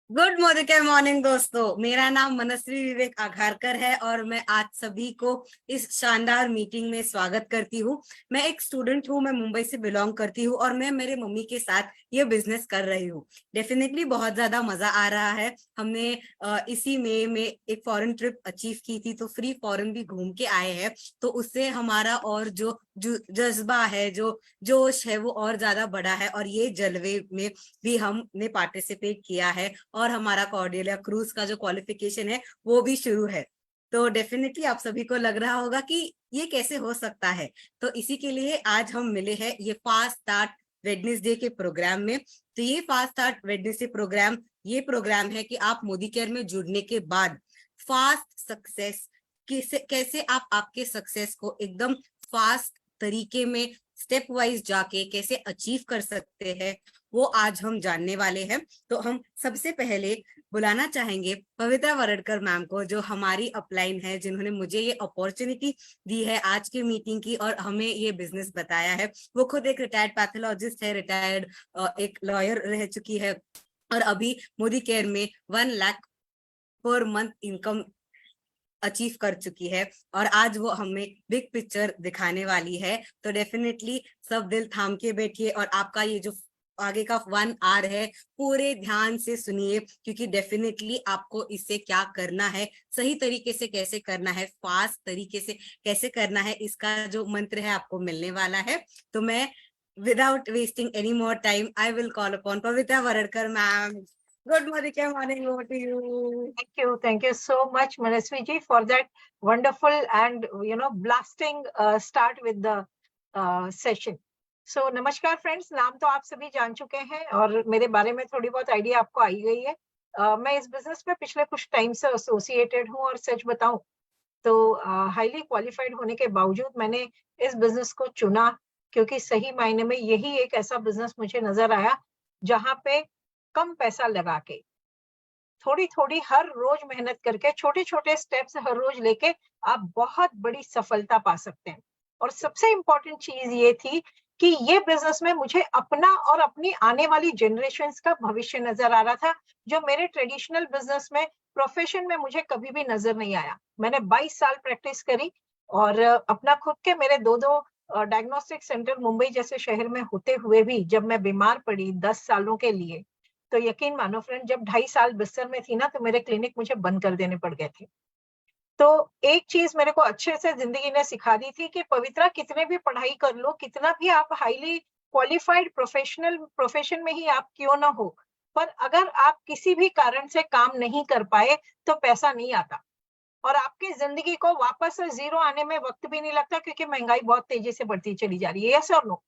Good morning दोस्तों। मेरा नाम मनस्वी विवेक आघारकर है और मैं आज सभी को इस शानदार मीटिंग में स्वागत करती हूँ। मैं एक स्टूडेंट हूँ, मैं मुंबई से बिलोंग करती हूँ और मैं मेरे मम्मी के साथ ये बिजनेस कर रही हूँ। डेफिनेटली बहुत ज्यादा मजा आ रहा है। हमने इसी मई में एक फॉरेन ट्रिप अचीव की थी, तो फ्री फॉरेन भी घूम के आए हैं। तो उससे हमारा और जो जज्बा है, जो जोश है, वो और ज्यादा बढ़ा है और ये जलवे में भी हमने पार्टिसिपेट किया है और हमारा कॉर्डियलिया क्रूज का जो क्वालिफिकेशन है वो भी शुरू है। तो डेफिनेटली आप सभी को लग रहा होगा कि ये कैसे हो सकता है। तो इसी के लिए आज हम मिले हैं ये फास्ट स्टार्ट वेडनेसडे के प्रोग्राम में। तो ये फास्ट स्टार्ट वेडनेसडे प्रोग्राम ये प्रोग्राम है कि आप मोदी केयर में जुड़ने के बाद फास्ट सक्सेस कैसे कैसे आप आपके सक्सेस को एकदम फास्ट तरीके में स्टेप वाइज जाके कैसे अचीव कर सकते हैं, वो आज हम जानने वाले हैं। तो हम सबसे पहले बुलाना चाहेंगे पवित्रा वरडकर मैम को, जो हमारी अपलाइन है, जिन्होंने मुझे ये अपॉर्चुनिटी दी है आज की मीटिंग की और हमें ये बिजनेस बताया है। वो खुद एक रिटायर्ड पैथोलॉजिस्ट है, रिटायर्ड एक लॉयर रह चुकी है और अभी मोदी केयर में 1 lakh per month income achieve कर चुकी है और आज वो हमें बिग पिक्चर दिखाने वाली है। तो डेफिनेटली सब दिल थाम के बैठिए और आपका ये जो आगे का 1 आवर है पूरे ध्यान से सुनिए, क्योंकि डेफिनेटली आपको इससे क्या करना है, सही तरीके से कैसे करना है, फास्ट तरीके से कैसे करना है, इसका जो मंत्र है आपको मिलने वाला है। तो मैं without wasting any more time I will call upon Pavitra Varadkar ma'am. Good morning, over to you. Thank you so much, Manasvi ji, for that wonderful and blasting start with the session. So, नमस्कार friends, नाम तो आप सभी जान चुके हैं और मेरे बारे में थोड़ी बहुत आइडिया आपको आई गई है। मैं इस बिजनेस में पिछले कुछ टाइम से एसोसिएटेड हूँ और सच बताऊं तो हाईली क्वालिफाइड होने के बावजूद मैंने इस बिजनेस को चुना, क्योंकि सही मायने में यही एक ऐसा बिजनेस मुझे नजर आया जहां पे कम पैसा लगा के थोड़ी थोड़ी हर रोज मेहनत करके छोटे छोटे स्टेप्स हर रोज लेके आप बहुत बड़ी सफलता पा सकते हैं। और सबसे इम्पोर्टेंट चीज ये थी कि ये बिजनेस में मुझे अपना और अपनी आने वाली जनरेशन्स का भविष्य नजर आ रहा था, जो मेरे ट्रेडिशनल बिजनेस में प्रोफेशन में मुझे कभी भी नजर नहीं आया। मैंने 22 साल प्रैक्टिस करी और अपना खुद के मेरे दो डायग्नोस्टिक सेंटर मुंबई जैसे शहर में होते हुए भी जब मैं बीमार पड़ी 10 सालों के लिए, तो यकीन मानो फ्रेंड, जब 2.5 साल बिस्तर में थी ना, तो मेरे क्लिनिक मुझे बंद कर देने पड़ गए थे। तो एक चीज मेरे को अच्छे से जिंदगी ने सिखा दी थी कि पवित्रा, कितने भी पढ़ाई कर लो, कितना भी आप हाईली क्वालिफाइड प्रोफेशनल प्रोफेशन में ही आप क्यों ना हो, पर अगर आप किसी भी कारण से काम नहीं कर पाए तो पैसा नहीं आता और आपकी जिंदगी को वापस से जीरो आने में वक्त भी नहीं लगता, क्योंकि महंगाई बहुत तेजी से बढ़ती चली जा रही है। यस और नो?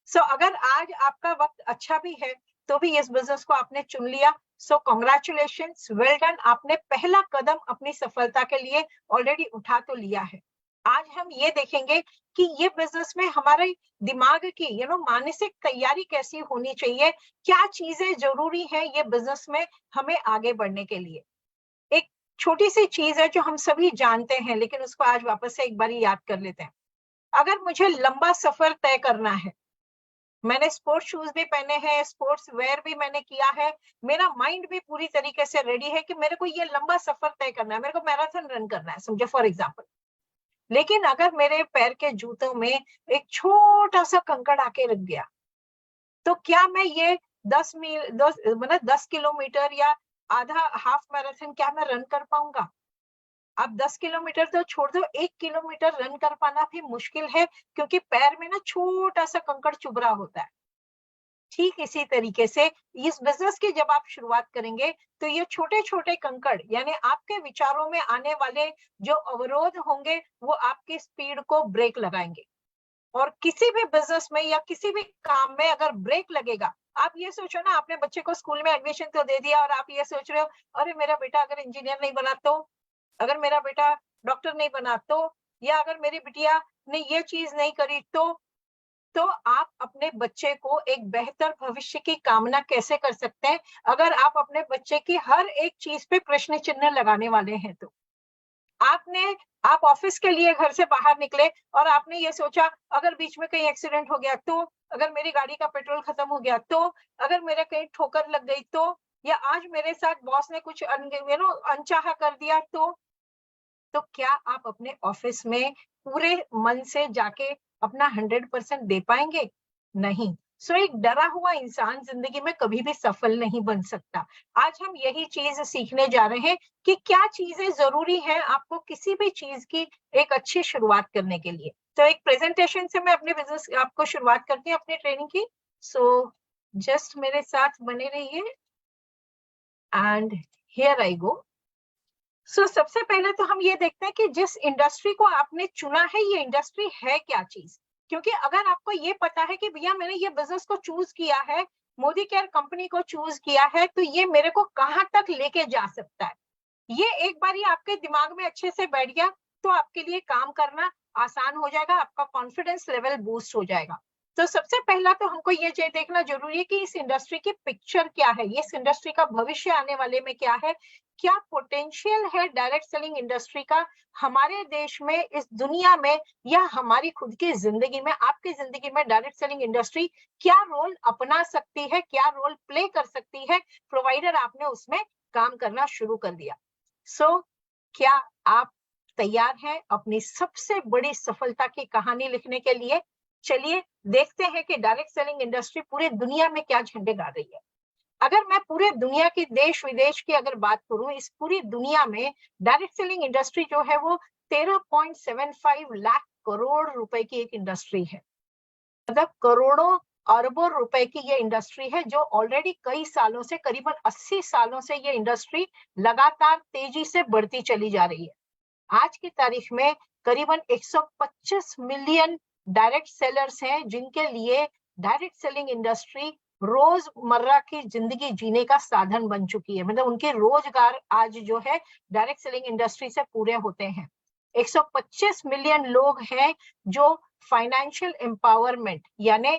सो अगर आज आपका वक्त अच्छा भी है तो भी इस बिजनेस को आपने चुन लिया, सो कॉन्ग्रेचुलेशंस, वेल डन। आपने पहला कदम अपनी सफलता के लिए ऑलरेडी उठा तो लिया है। आज हम ये देखेंगे कि ये बिजनेस में हमारे दिमाग की मानसिक तैयारी कैसी होनी चाहिए, क्या चीजें जरूरी है ये बिजनेस में हमें आगे बढ़ने के लिए। एक छोटी सी चीज है जो हम सभी जानते हैं, लेकिन उसको आज वापस से एक बार याद कर लेते हैं। अगर मुझे लंबा सफर तय करना है, मैंने स्पोर्ट्स शूज भी पहने हैं, स्पोर्ट्स वेयर भी मैंने किया है, मेरा माइंड भी पूरी तरीके से रेडी है कि मेरे को ये लंबा सफर तय करना है, मेरे को मैराथन रन करना है, समझे, फॉर एग्जाम्पल। लेकिन अगर मेरे पैर के जूतों में एक छोटा सा कंकड़ आके रख गया, तो क्या मैं ये 10 मील 10 किलोमीटर या आधा हाफ मैराथन क्या मैं रन कर पाऊंगा? आप 10 किलोमीटर तो छोड़ दो, 1 किलोमीटर रन कर पाना भी मुश्किल है, क्योंकि पैर में ना छोटा सा कंकड़ चुभ रहा होता है। ठीक इसी तरीके से इस बिजनेस की जब आप शुरुआत करेंगे तो ये छोटे छोटे कंकड़, यानी आपके विचारों में आने वाले जो अवरोध होंगे, वो आपकी स्पीड को ब्रेक लगाएंगे। और किसी भी बिजनेस में या किसी भी काम में अगर ब्रेक लगेगा, आप ये सोचो ना, आपने बच्चे को स्कूल में एडमिशन तो दे दिया और आप ये सोच रहे हो, अरे मेरा बेटा अगर इंजीनियर नहीं बना तो, अगर मेरा बेटा डॉक्टर नहीं बना तो, या अगर मेरी बिटिया ने ये चीज नहीं करी तो आप अपने बच्चे को एक बेहतर भविष्य की कामना कैसे कर सकते हैं, अगर आप अपने बच्चे की हर एक चीज पे प्रश्न चिन्ह लगाने वाले हैं तो। आप ऑफिस के लिए घर से बाहर निकले और आपने ये सोचा, अगर बीच में कहीं एक्सीडेंट हो गया तो, अगर मेरी गाड़ी का पेट्रोल खत्म हो गया तो, अगर मेरे कहीं ठोकर लग गई तो, या आज मेरे साथ बॉस ने कुछ अनचाहा कर दिया, तो क्या आप अपने ऑफिस में पूरे मन से जाके अपना 100% दे पाएंगे? नहीं। सो एक डरा हुआ इंसान जिंदगी में कभी भी सफल नहीं बन सकता। आज हम यही चीज सीखने जा रहे हैं कि क्या चीजें जरूरी है आपको किसी भी चीज की एक अच्छी शुरुआत करने के लिए। तो एक प्रेजेंटेशन से मैं अपने बिजनेस आपको शुरुआत करती हूँ अपनी ट्रेनिंग की। सो जस्ट मेरे साथ बने रहिए एंड हियर आई गो। सो सबसे पहले तो हम ये देखते हैं कि जिस इंडस्ट्री को आपने चुना है ये इंडस्ट्री है क्या चीज। क्योंकि अगर आपको ये पता है कि भैया मैंने ये बिजनेस को चूज किया है, मोदी केयर कंपनी को चूज किया है, तो ये मेरे को कहाँ तक लेके जा सकता है, ये एक बार ही आपके दिमाग में अच्छे से बैठ गया तो आपके लिए काम करना आसान हो जाएगा, आपका कॉन्फिडेंस लेवल बूस्ट हो जाएगा। तो सबसे पहला तो हमको ये देखना जरूरी है कि इस इंडस्ट्री की पिक्चर क्या है, इस इंडस्ट्री का भविष्य आने वाले में क्या है, क्या पोटेंशियल है डायरेक्ट सेलिंग इंडस्ट्री का हमारे देश में, इस दुनिया में, या हमारी खुद की जिंदगी में, आपकी जिंदगी में डायरेक्ट सेलिंग इंडस्ट्री क्या रोल अपना सकती है, क्या रोल प्ले कर सकती है, प्रोवाइडर आपने उसमें काम करना शुरू कर दिया। सो क्या आप तैयार हैं अपनी सबसे बड़ी सफलता की कहानी लिखने के लिए? चलिए देखते हैं कि डायरेक्ट सेलिंग इंडस्ट्री पूरे दुनिया में क्या झंडे गाड़ रही है। अगर मैं पूरे दुनिया की देश विदेश की अगर बात करूं, इस पूरी दुनिया में डायरेक्ट सेलिंग इंडस्ट्री जो है वो 13.75 लाख करोड़ रुपए की एक इंडस्ट्री है। मतलब करोड़ों अरबों रुपए की ये इंडस्ट्री है जो ऑलरेडी कई सालों से, करीबन 80 सालों से ये इंडस्ट्री लगातार तेजी से बढ़ती चली जा रही है। आज की तारीख में करीबन 125 मिलियन डायरेक्ट सेलर्स हैं जिनके लिए डायरेक्ट सेलिंग इंडस्ट्री रोजमर्रा की जिंदगी जीने का साधन बन चुकी है। मतलब उनके रोजगार आज जो है डायरेक्ट सेलिंग इंडस्ट्री से पूरे होते हैं। 125 मिलियन लोग हैं जो फाइनेंशियल एम्पावरमेंट यानी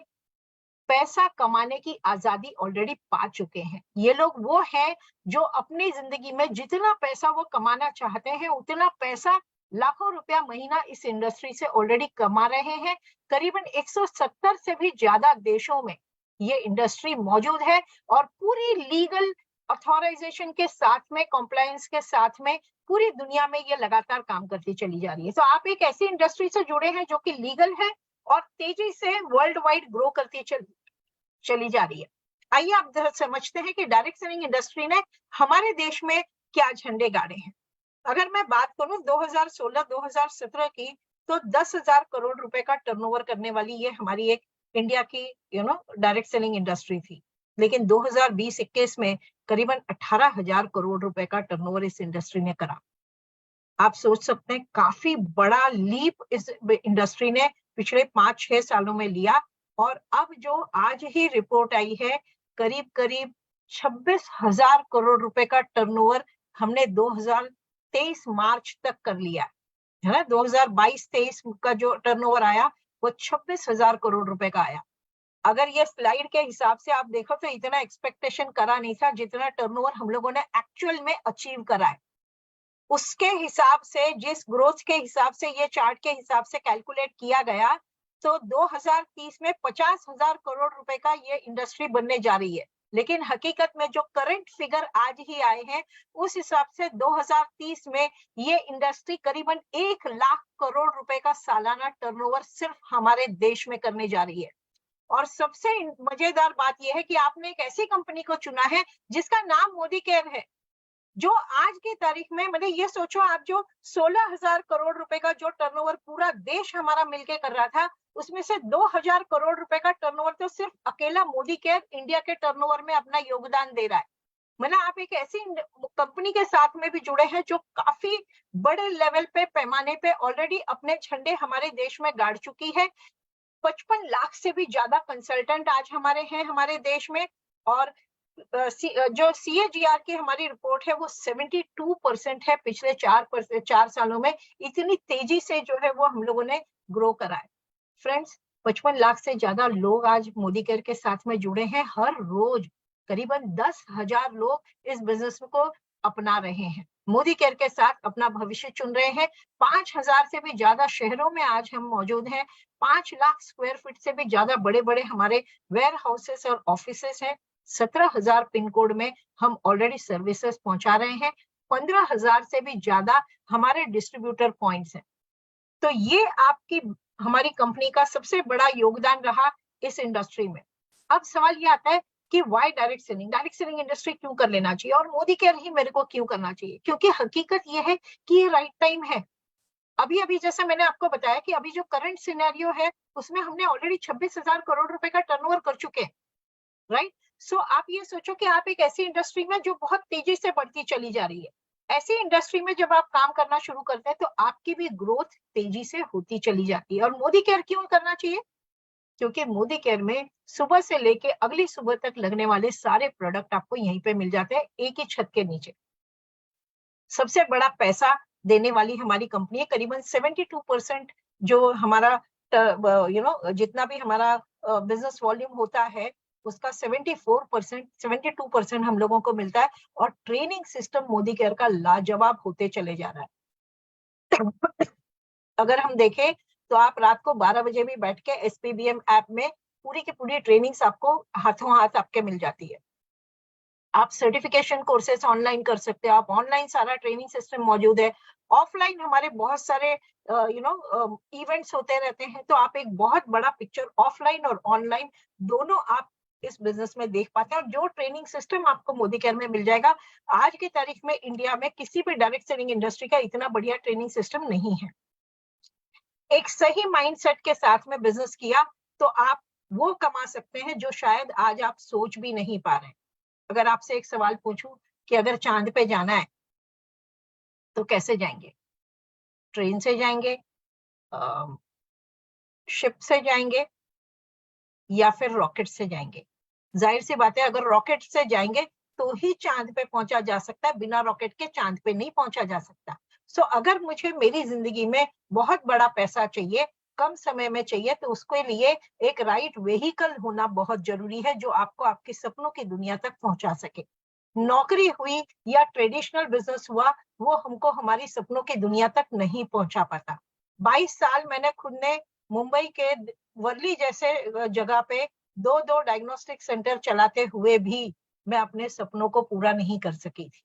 पैसा कमाने की आजादी ऑलरेडी पा चुके हैं। ये लोग वो हैं जो अपनी जिंदगी में जितना पैसा वो कमाना चाहते हैं उतना पैसा, लाखों रुपया महीना इस इंडस्ट्री से ऑलरेडी कमा रहे हैं। करीबन 170 से भी ज्यादा देशों में ये इंडस्ट्री मौजूद है और पूरी लीगल ऑथोराइजेशन के साथ में, कॉम्प्लायंस के साथ में पूरी दुनिया में ये लगातार काम करती चली जा रही है। तो आप एक ऐसी इंडस्ट्री से जुड़े हैं जो कि लीगल है और तेजी से वर्ल्ड वाइड ग्रो करती चली जा रही है। आइए आप समझते हैं कि डायरेक्ट सेलिंग इंडस्ट्री ने हमारे देश में क्या झंडे गाड़े हैं। अगर मैं बात करूं 2016-2017 की, तो 10,000 करोड़ रुपए का टर्नओवर करने वाली ये हमारी एक इंडिया की डायरेक्ट सेलिंग इंडस्ट्री थी। लेकिन 2020-21 में करीबन 18,000 करोड़ रुपए का टर्नओवर इस इंडस्ट्री ने करा। आप सोच सकते हैं काफी बड़ा लीप इस इंडस्ट्री ने पिछले 5-6 सालों में लिया। और अब जो आज ही रिपोर्ट आई है, करीब करीब 26,000 करोड़ रुपए का टर्नओवर हमने 2023 मार्च तक कर लिया है ना। 2022-23 का जो टर्नओवर आया वो 26,000 करोड़ रुपए का आया। अगर ये स्लाइड के हिसाब से आप देखो तो इतना एक्सपेक्टेशन करा नहीं था जितना टर्नओवर हम लोगों ने एक्चुअल में अचीव करा है। उसके हिसाब से, जिस ग्रोथ के हिसाब से, ये चार्ट के हिसाब से कैलकुलेट किया गया, तो 2030 में 50,000 करोड़ रुपए का ये इंडस्ट्री बनने जा रही है। लेकिन हकीकत में जो करंट फिगर आज ही आए हैं उस हिसाब से 2030 में ये इंडस्ट्री करीबन 1 लाख करोड़ रुपए का सालाना टर्नओवर सिर्फ हमारे देश में करने जा रही है। और सबसे मजेदार बात यह है कि आपने एक ऐसी कंपनी को चुना है जिसका नाम मोदी केयर है, जो आज की तारीख में, मतलब ये सोचो आप, जो 16,000 करोड़ रुपए का जो टर्नओवर पूरा देश हमारा मिलके कर रहा था, उसमें से 2,000 करोड़ रुपए का टर्नओवर तो सिर्फ अकेला मोदी केयर इंडिया के टर्नओवर में अपना योगदान दे रहा है। मतलब आप एक ऐसी कंपनी के साथ में भी जुड़े हैं जो काफी बड़े लेवल पे, पैमाने पे ऑलरेडी अपने झंडे हमारे देश में गाड़ चुकी है। 55 लाख से भी ज्यादा कंसल्टेंट आज हमारे हैं हमारे देश में। और जो CAGR की हमारी रिपोर्ट है वो 72% है पिछले 4 सालों में। इतनी तेजी से जो है वो हम लोगों ने ग्रो करा है। फ्रेंड्स, 55 लाख से ज्यादा लोग आज मोदी केयर के साथ में जुड़े हैं। हर रोज करीबन 10,000 लोग इस बिजनेस को अपना रहे हैं, मोदी केयर के साथ अपना भविष्य चुन रहे हैं। 5,000 से भी ज्यादा शहरों में आज हम मौजूद हैं। 5 लाख स्क्वायर फीट से भी ज्यादा बड़े बड़े हमारे वेयर हाउसेस और ऑफिसेस हैं। 17,000 पिन कोड में हम ऑलरेडी सर्विसेज पहुंचा रहे हैं। 15,000 से भी ज्यादा हमारे डिस्ट्रीब्यूटर पॉइंट्स हैं। तो ये आपकी हमारी कंपनी का सबसे बड़ा योगदान रहा इस इंडस्ट्री में। अब सवाल ये आता है कि वाई डायरेक्ट सेलिंग इंडस्ट्री क्यों कर लेना चाहिए और मोदी केयर ही मेरे को क्यों करना चाहिए? क्योंकि हकीकत ये है कि ये राइट टाइम है। अभी जैसे मैंने आपको बताया कि अभी जो करंट सिनेरियो है उसमें हमने ऑलरेडी 26,000 करोड़ रुपए का टर्नओवर कर चुके हैं, राइट? सो आप ये सोचो कि आप एक ऐसी इंडस्ट्री में जो बहुत तेजी से बढ़ती चली जा रही है, ऐसी इंडस्ट्री में जब आप काम करना शुरू करते हैं तो आपकी भी ग्रोथ तेजी से होती चली जाती है। और मोदी केयर क्यों करना चाहिए? क्योंकि मोदी केयर में सुबह से लेके अगली सुबह तक लगने वाले सारे प्रोडक्ट आपको यहीं पे मिल जाते हैं, एक ही छत के नीचे। सबसे बड़ा पैसा देने वाली हमारी कंपनी है। करीबन 72% जो हमारा जितना भी हमारा बिजनेस वॉल्यूम होता है उसका 72% हम लोगों को मिलता है। और ट्रेनिंग सिस्टम मोदी केयर का लाजवाब होते चले जा रहा है। अगर हम देखें तो आप रात को 12 बजे भी बैठ के SPBM ऐप में पूरी की पूरी ट्रेनिंग्स आपको हाथों हाथ आपके मिल जाती है। आप सर्टिफिकेशन कोर्सेस ऑनलाइन कर सकते हो, आप ऑनलाइन सारा ट्रेनिंग सिस्टम मौजूद है। ऑफलाइन हमारे बहुत सारे इवेंट्स होते रहते हैं, तो आप एक बहुत बड़ा पिक्चर ऑफलाइन और ऑनलाइन दोनों आप इस बिजनेस में देख पाते हैं। और जो ट्रेनिंग सिस्टम आपको मोदी केयर में मिल जाएगा, आज की तारीख में इंडिया में किसी भी डायरेक्ट सेलिंग इंडस्ट्री का इतना बढ़िया ट्रेनिंग सिस्टम नहीं है। एक सही माइंडसेट के साथ में बिजनेस किया तो आप वो कमा सकते हैं जो शायद आज आप सोच भी नहीं पा रहे हैं। अगर आपसे एक सवाल पूछूं कि अगर चांद पे जाना है तो कैसे जाएंगे? ट्रेन से जाएंगे, शिप से जाएंगे या फिर रॉकेट से जाएंगे? जाहिर सी बात है, अगर रॉकेट से जाएंगे तो ही चांद पे पहुंचा जा सकता है, बिना रॉकेट के चांद पे नहीं पहुंचा जा सकता। सो अगर मुझे मेरी जिंदगी में बहुत बड़ा पैसा चाहिए, कम समय में चाहिए, तो उसके लिए एक राइट व्हीकल होना बहुत जरूरी है जो आपको आपके सपनों की दुनिया तक पहुंचा सके। नौकरी हुई या ट्रेडिशनल बिजनेस हुआ, वो हमको हमारी सपनों की दुनिया तक नहीं पहुंचा पाता। 22 साल मैंने खुद ने मुंबई के वर्ली जैसे जगह पे दो डायग्नोस्टिक सेंटर चलाते हुए भी मैं अपने सपनों को पूरा नहीं कर सकी थी।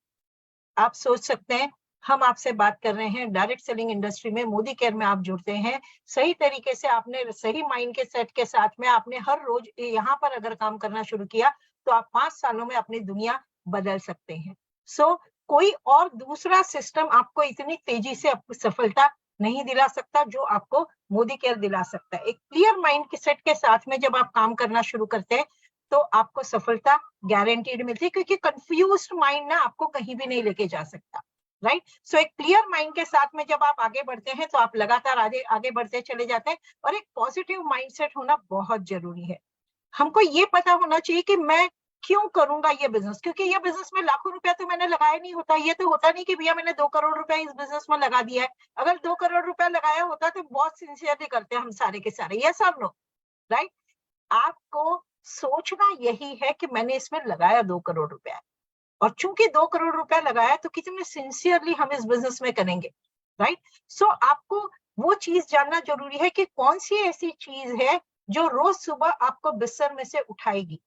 आप सोच सकते हैं, हम आपसे बात कर रहे हैं डायरेक्ट सेलिंग इंडस्ट्री में, मोदी केयर में आप जुड़ते हैं, सही तरीके से आपने सही माइंड के सेट के साथ में आपने हर रोज यहाँ पर अगर काम करना शुरू किया तो आप 5 सालों में अपनी दुनिया बदल सकते हैं। सो कोई और दूसरा सिस्टम आपको इतनी तेजी से सफलता नहीं दिला सकता जो आपको मोदी केयर दिला सकता है। एक क्लियर माइंड के सेट के साथ में जब आप काम करना शुरू करते हैं तो आपको सफलता गारंटीड मिलती है, क्योंकि कंफ्यूज्ड माइंड ना आपको कहीं भी नहीं लेके जा सकता, राइट? सो एक क्लियर माइंड के साथ में जब आप आगे बढ़ते हैं तो आप लगातार आगे बढ़ते चले जाते हैं। और एक पॉजिटिव माइंडसेट होना बहुत जरूरी है। हमको ये पता होना चाहिए कि मैं क्यों करूंगा ये बिजनेस, क्योंकि ये बिजनेस में लाखों रुपया तो मैंने लगाया नहीं होता। ये तो होता नहीं कि भैया मैंने 2 करोड़ रुपया इस बिजनेस में लगा दिया है। अगर 2 करोड़ रुपया लगाया होता तो बहुत सिंसियरली करते हैं हम सारे के सारे, ये सब लोग, राइट? आपको सोचना यही है कि मैंने इसमें लगाया 2 करोड़ रुपया, और चूंकि 2 करोड़ रुपया लगाया तो कितने सिंसियरली हम इस बिजनेस में करेंगे, राइट? सो आपको वो चीज जानना जरूरी है कि कौन सी ऐसी चीज है जो रोज सुबह आपको बिस्तर में से उठाएगी,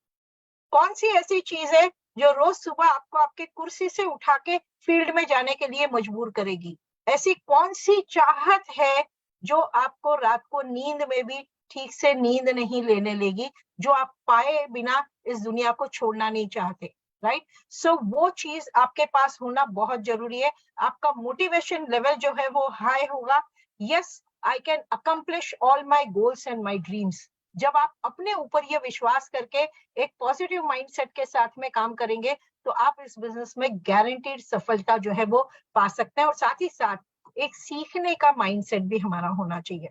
कौन सी ऐसी चीज है जो रोज सुबह आपको आपके कुर्सी से उठा के फील्ड में जाने के लिए मजबूर करेगी। ऐसी कौन सी चाहत है जो आपको रात को नींद में भी ठीक से नींद नहीं लेने लेगी, जो आप पाए बिना इस दुनिया को छोड़ना नहीं चाहते, राइट? सो वो चीज आपके पास होना बहुत जरूरी है। आपका मोटिवेशन लेवल जो है वो हाई होगा। Yes, I can accomplish all my goals and my dreams. जब आप अपने ऊपर ये विश्वास करके एक पॉजिटिव माइंडसेट के साथ में काम करेंगे तो आप इस बिजनेस में गारंटीड सफलता जो है वो पा सकते हैं। और साथ ही साथ एक सीखने का माइंडसेट भी हमारा होना चाहिए।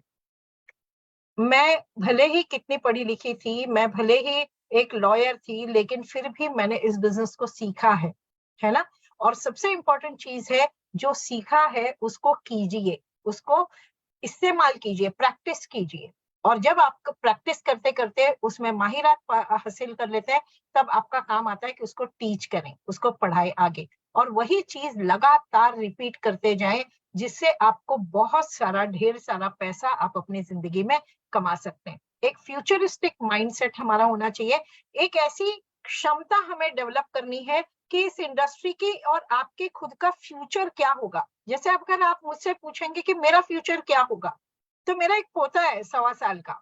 मैं भले ही कितनी पढ़ी लिखी थी, मैं भले ही एक लॉयर थी, लेकिन फिर भी मैंने इस बिजनेस को सीखा है ना? और सबसे इंपॉर्टेंट चीज है, जो सीखा है उसको कीजिए, उसको इस्तेमाल कीजिए, प्रैक्टिस कीजिए। और जब आप प्रैक्टिस करते करते उसमें माहिरात हासिल कर लेते हैं, तब आपका काम आता है कि उसको टीच करें, उसको पढ़ाएं आगे, और वही चीज लगातार रिपीट करते जाएं, जिससे आपको बहुत सारा ढेर सारा पैसा आप अपनी जिंदगी में कमा सकते हैं। एक फ्यूचरिस्टिक माइंडसेट हमारा होना चाहिए, एक ऐसी क्षमता हमें डेवलप करनी है कि इस इंडस्ट्री की और आपके खुद का फ्यूचर क्या होगा। जैसे अगर आप मुझसे पूछेंगे कि मेरा फ्यूचर क्या होगा, तो मेरा एक पोता है 1.25 साल का,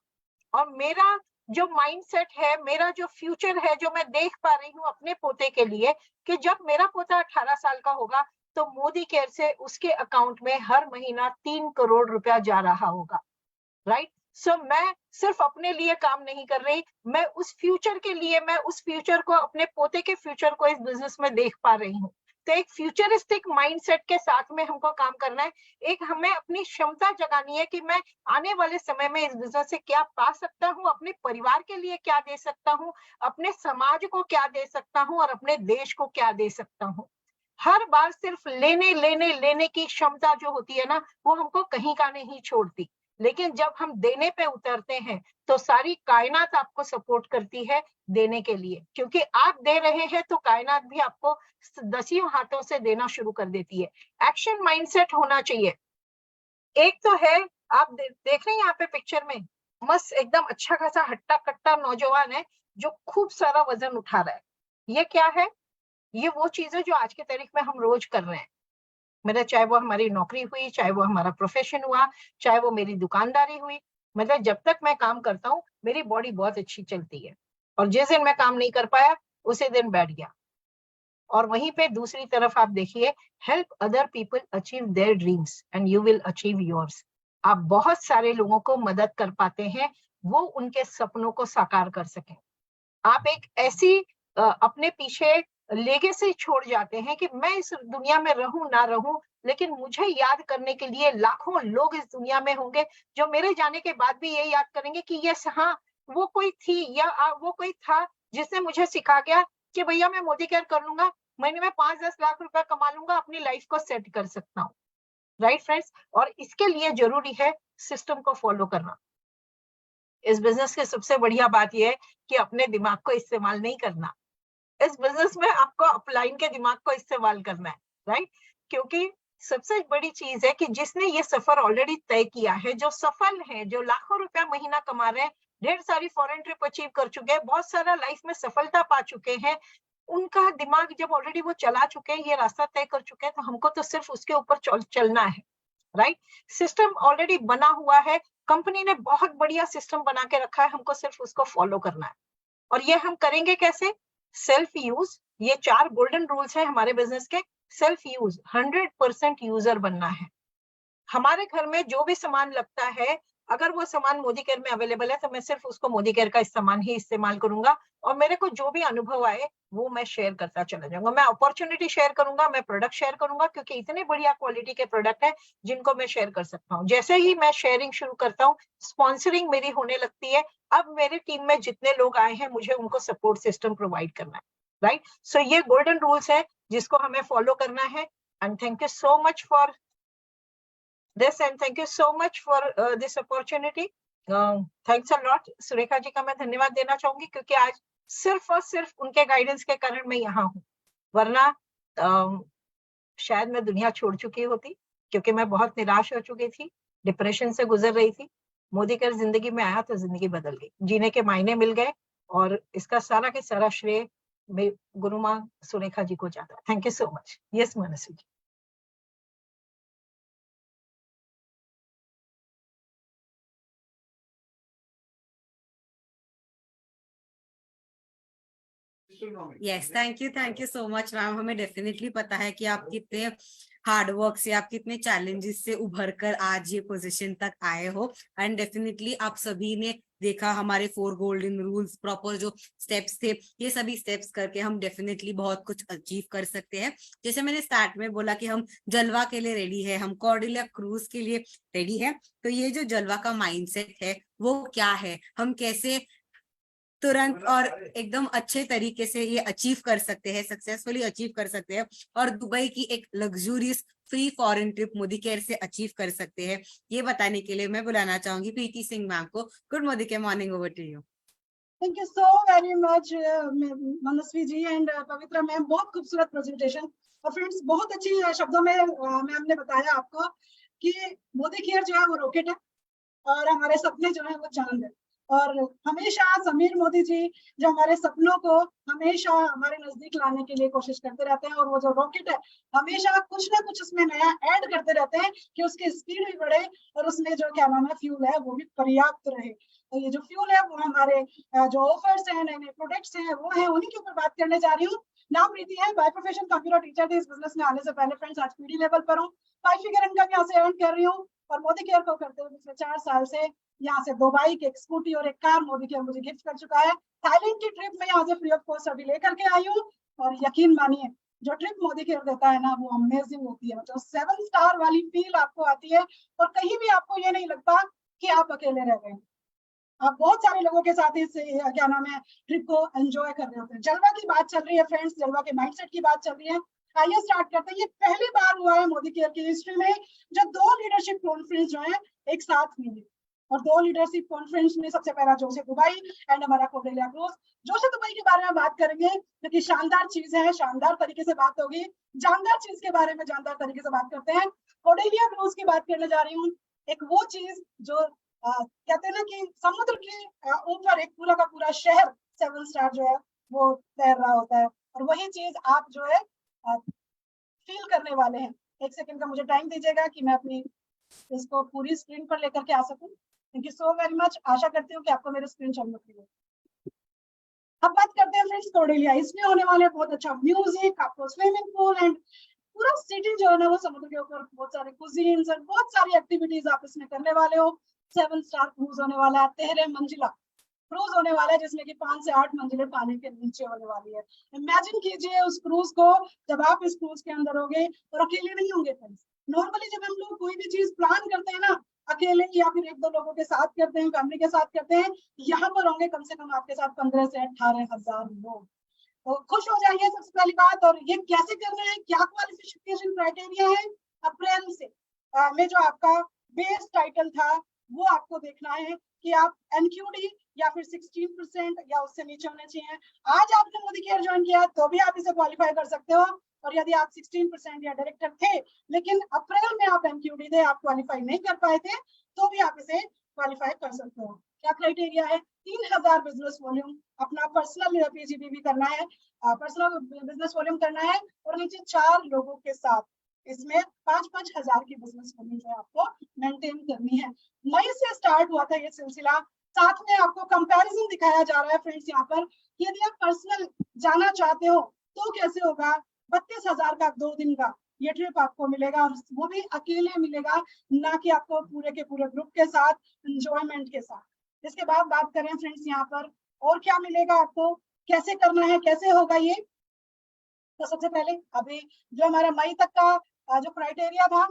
और मेरा जो माइंडसेट है, मेरा जो फ्यूचर है, जो मैं देख पा रही हूँ अपने पोते के लिए, कि जब मेरा पोता 18 साल का होगा तो मोदी केयर से उसके अकाउंट में हर महीना 3 करोड़ रुपया जा रहा होगा, राइट। सो मैं सिर्फ अपने लिए काम नहीं कर रही, मैं उस फ्यूचर के लिए, मैं उस फ्यूचर को, अपने पोते के फ्यूचर को इस बिजनेस में देख पा रही हूँ। तो एक फ्यूचरिस्टिक माइंडसेट के साथ में हमको काम करना है। एक हमें अपनी क्षमता जगानी है कि मैं आने वाले समय में इस बिजनेस से क्या पा सकता हूँ, अपने परिवार के लिए क्या दे सकता हूँ, अपने समाज को क्या दे सकता हूँ, और अपने देश को क्या दे सकता हूँ। हर बार सिर्फ लेने लेने लेने की क्षमता जो होती है ना, वो हमको कहीं का नहीं छोड़ती। लेकिन जब हम देने पे उतरते हैं तो सारी कायनात आपको सपोर्ट करती है देने के लिए, क्योंकि आप दे रहे हैं तो कायनात भी आपको दसियों हाथों से देना शुरू कर देती है। एक्शन माइंडसेट होना चाहिए। एक तो है, आप देख रहे हैं यहाँ पे पिक्चर में, मस्त एकदम अच्छा खासा हट्टा कट्टा नौजवान है जो खूब सारा वजन उठा रहा है। ये क्या है? ये वो चीज है जो आज की तारीख में हम रोज कर रहे हैं। मतलब चाहे वो हमारी नौकरी हुई, चाहे वो हमारा प्रोफेशन हुआ, चाहे वो मेरी दुकानदारी हुई, मतलब जब तक मैं काम करता हूँ मेरी बॉडी बहुत अच्छी चलती है, और जिस दिन मैं काम नहीं कर पाया उसी दिन बैठ गया। और वहीं पे दूसरी तरफ आप देखिए, help other people achieve their dreams and you will achieve yours. आप बहुत सारे लोगों को मदद कर पाते हैं, वो उनके सपनों को साकार कर सकें। आप एक ऐसी अपने पीछे लेगेसी छोड़ जाते हैं कि मैं इस दुनिया में रहूं ना रहूं, लेकिन मुझे याद करने के लिए लाखों लोग इस दुनिया में होंगे जो मेरे जाने के बाद भी ये याद करेंगे कि यस हाँ, वो कोई थी या वो कोई था जिसने मुझे सिखा गया कि भैया मैं मोदी केयर कर लूंगा, महीने में 5-10 लाख रुपया कमा लूंगा, अपनी लाइफ को सेट कर सकता हूँ। राइट फ्रेंड्स, और इसके लिए जरूरी है सिस्टम को फॉलो करना। इस बिजनेस की सबसे बढ़िया बात यह है कि अपने दिमाग को इस्तेमाल नहीं करना। इस बिजनेस में आपको अपलाइन के दिमाग को इस्तेमाल करना है, राइट। क्योंकि सबसे बड़ी चीज है कि जिसने ये सफर ऑलरेडी तय किया है, जो सफल है, जो लाखों रुपया महीना कमा रहे हैं, ढेर सारी फॉरेन ट्रिप अचीव कर चुके हैं, बहुत सारा लाइफ में सफलता पा चुके हैं, उनका दिमाग जब ऑलरेडी वो चला चुके हैं, ये रास्ता तय कर चुके हैं, तो हमको तो सिर्फ उसके ऊपर चलना है, राइट। सिस्टम ऑलरेडी बना हुआ है, कंपनी ने बहुत बढ़िया सिस्टम बना के रखा है, हमको सिर्फ उसको फॉलो करना है। और ये हम करेंगे कैसे? Self use. ये 4 गोल्डन रूल्स हैं हमारे बिजनेस के। सेल्फ यूज, 100% यूजर बनना है। हमारे घर में जो भी सामान लगता है, अगर वो सामान मोदी केयर में अवेलेबल है तो मैं सिर्फ उसको मोदी केयर का सामान ही इस्तेमाल करूंगा, और मेरे को जो भी अनुभव आए वो मैं शेयर करता चला जाऊंगा। मैं अपॉर्चुनिटी शेयर करूंगा, मैं प्रोडक्ट शेयर करूंगा, क्योंकि इतने बढ़िया क्वालिटी के प्रोडक्ट है जिनको मैं शेयर कर सकता हूँ। जैसे ही मैं शेयरिंग शुरू करता हूँ, स्पॉन्सरिंग मेरी होने लगती है। अब मेरी टीम में जितने लोग आए हैं, मुझे उनको सपोर्ट सिस्टम प्रोवाइड करना है, राइट। सो ये गोल्डन रूल्स है जिसको हमें फॉलो करना है। And thank you so much for this, and thank you so much for this opportunity. Thanks a lot. Surekha ji का मैं धन्यवाद देना चाहूंगी, क्योंकि आज सिर्फ और सिर्फ उनके गाइडेंस के कारण मैं यहाँ हूँ, वरना शायद मैं दुनिया छोड़ चुकी होती, क्योंकि मैं बहुत निराश हो चुकी थी, डिप्रेशन से गुजर रही थी। मोदी केयर जिंदगी में आया तो जिंदगी बदल गई, जीने के मायने मिल गए, और इसका सारा के सारा श्रेय गुरु माँ सुरेखा जी को जाता है। Thank you so much. Yes Manasvi ji. Yes, thank you so much ma'am. हमें डेफिनेटली पता है कि आप कितने हार्ड वर्क से, आप कितने चैलेंजेस से उभर कर आज ये पोजीशन तक आए हो। एंड डेफिनेटली आप सभी ने देखा हमारे 4 गोल्डन रूल्स, प्रॉपर जो स्टेप्स थे, ये सभी स्टेप्स करके हम डेफिनेटली बहुत कुछ अचीव कर सकते हैं। जैसे मैंने स्टार्ट में बोला कि हम जलवा के लिए रेडी है, हम कॉर्डिलिया क्रूज के लिए रेडी है। तो ये जो जलवा का माइंडसेट है वो क्या है, हम कैसे तुरंत और एकदम अच्छे तरीके से ये अचीव कर सकते हैं, सक्सेसफुली अचीव कर सकते हैं, और दुबई की एक luxurious free foreign trip Modi care से अचीव कर सकते हैं, ये बताने के लिए मैं बुलाना चाहूंगी प्रीति सिंह मैम को। गुड मोदी के morning, over to you. Thank you so very much Manasvi ji and Pavitra ma'am, बहुत खूबसूरत प्रेजेंटेशन। और फ्रेंड्स, बहुत अच्छी शब्दों में मैम ने बताया आपको कि मोदी केयर जो है वो रॉकेट है और हमारे सपने जो है वो चांद है। और हमेशा समीर मोदी जी जो हमारे सपनों को हमेशा हमारे नजदीक लाने के लिए कोशिश करते रहते हैं, और वो जो रॉकेट है हमेशा कुछ ना कुछ उसमें नया ऐड करते रहते हैं कि उसकी स्पीड भी बढ़े और उसमें जो क्या नाम है फ्यूल है वो भी पर्याप्त रहे। तो ये जो फ्यूल है वो हमारे जो ऑफर्स हैं, नए नए प्रोडक्ट्स हैं, वो है, उन्हीं के ऊपर बात करने जा रही हूँ। नाम प्रीति है, बाय प्रोफेशन कंप्यूटर टीचर थी। इस बिजनेस में आने से पहले फ्रेंड्स आज पीडी लेवल पर हूँ, 5 फिगर इनकम यहाँ से अर्न कर रही हूँ, और मोदी केयर को करते हुए पिछले 4 साल से यहाँ से 2 बाइक, एक स्कूटी और एक कार मोदी केयर मुझे गिफ्ट कर चुका है। थाईलैंड की ट्रिप में यहाँ से फ्री ऑफ कॉस्ट अभी लेकर के आई हूँ, और यकीन मानिए जो ट्रिप मोदी केयर देता है ना वो अमेजिंग होती है, जो 7 स्टार वाली फील आपको आती है, और कहीं भी आपको ये नहीं लगता कि आप अकेले रह गए, आप बहुत सारे लोगों के साथ इस क्या नाम है ट्रिप को एंजॉय कर रहे होते हैं। जलवा की बात चल रही है फ्रेंड्स, जलवा के माइंडसेट की बात चल रही है। आइए स्टार्ट करते हैं। ये पहली बार हुआ है मोदी केयर की हिस्ट्री में जब 2 लीडरशिप कॉन्फ्रेंस जो है एक साथ मिले, और 2 लीडरशिप कॉन्फ्रेंस में सबसे पहला जोशे दुबई एंड हमारा कोडेलिया क्रूज। जोशे दुबई के बारे में बात करेंगे क्योंकि शानदार चीज है, शानदार तरीके से बात होगी। जानदार चीज के बारे में जानदार तरीके से बात करते हैं। कोडेलिया क्रूज की बात करने जा रही हूँ, एक वो चीज जो कहते हैं ना कि समुद्र के ऊपर एक पूरा का पूरा शहर 7 स्टार जो है वो तैर रहा होता है, और वही चीज आप जो है फील करने वाले हैं। एक सेकंड का मुझे टाइम दीजिएगा कि मैं अपनी इसको पूरी स्क्रीन पर लेकर के आ सकूं। Thank you so very much. आशा करती हूँ कि आपको मेरी स्क्रीन चल रही है। अब बात करते हैं फ्रेंड्स कोडेलिया। इसमें होने वाले बहुत अच्छा म्यूजिक, आपको स्विमिंग पूल एंड पूरा सिटी जो है ना वो समुद्र के ऊपर बहुत सारे कुजीन्स और बहुत सारी एक्टिविटीज आप इसमें करने वाले हो। 7 स्टार क्रूज होने वाला है, 13 मंजिला क्रूज होने वाला है, जिसमें कि 5 से 8 मंजिलें पानी के नीचे होने वाली है। इमेजिन कीजिए उस क्रूज को, जब आप इस क्रूज के अंदर होंगे और अकेले नहीं होंगे फ्रेंड्स। नॉर्मली जब हम लोग कोई भी चीज प्लान करते हैं ना अकेले या फिर 1-2 लोगों के साथ करते हैं, फैमिली के साथ करते हैं, यहाँ पर होंगे कम से कम आपके साथ 15 से 18 हजार लोग। तो खुश हो जाइए सबसे पहली बात। और ये कैसे करना है, क्या क्वालिफिकेशन क्राइटेरिया है, अप्रैल से में जो आपका बेस टाइटल था वो आपको देखना है कि आप एनक्यूडी या फिर 16% या उससे नीचे होने चाहिए। आज आपने मोदी केयर ज्वाइन किया तो भी आप इसे क्वालिफाई कर सकते हो, और यदि आप 16% या डायरेक्टर थे लेकिन अप्रैल में आप एनक्यूडी थे, आप क्वालिफाई नहीं कर पाए थे, तो भी आप इसे क्वालिफाई कर सकते हो। क्या क्राइटेरिया है, 3000 बिजनेस वॉल्यूम, अपना पर्सनल पीजीबी भी करना है, पर्सनल बिजनेस वॉल्यूम करना है, और नीचे 4 लोगों के साथ इसमें 5-5 हजार की बिजनेस वॉल्यूम जो है आपको मेंटेन करनी है। मई से स्टार्ट हुआ था ये सिलसिला। साथ में आपको कंपैरिजन दिखाया जा रहा है फ्रेंड्स यहाँ पर, यदि आप पर्सनल जाना चाहते हो तो कैसे होगा। 32,000 का 2 दिन का ये ट्रिप आपको मिलेगा, और वो भी अकेले मिलेगा, ना कि आपको पूरे के पूरे ग्रुप के साथ एंजॉयमेंट के साथ। इसके बाद बात करें फ्रेंड्स यहाँ पर और क्या मिलेगा आपको, कैसे करना है, कैसे होगा ये। तो सबसे पहले अभी जो हमारा मई तक का जो क्राइटेरिया था,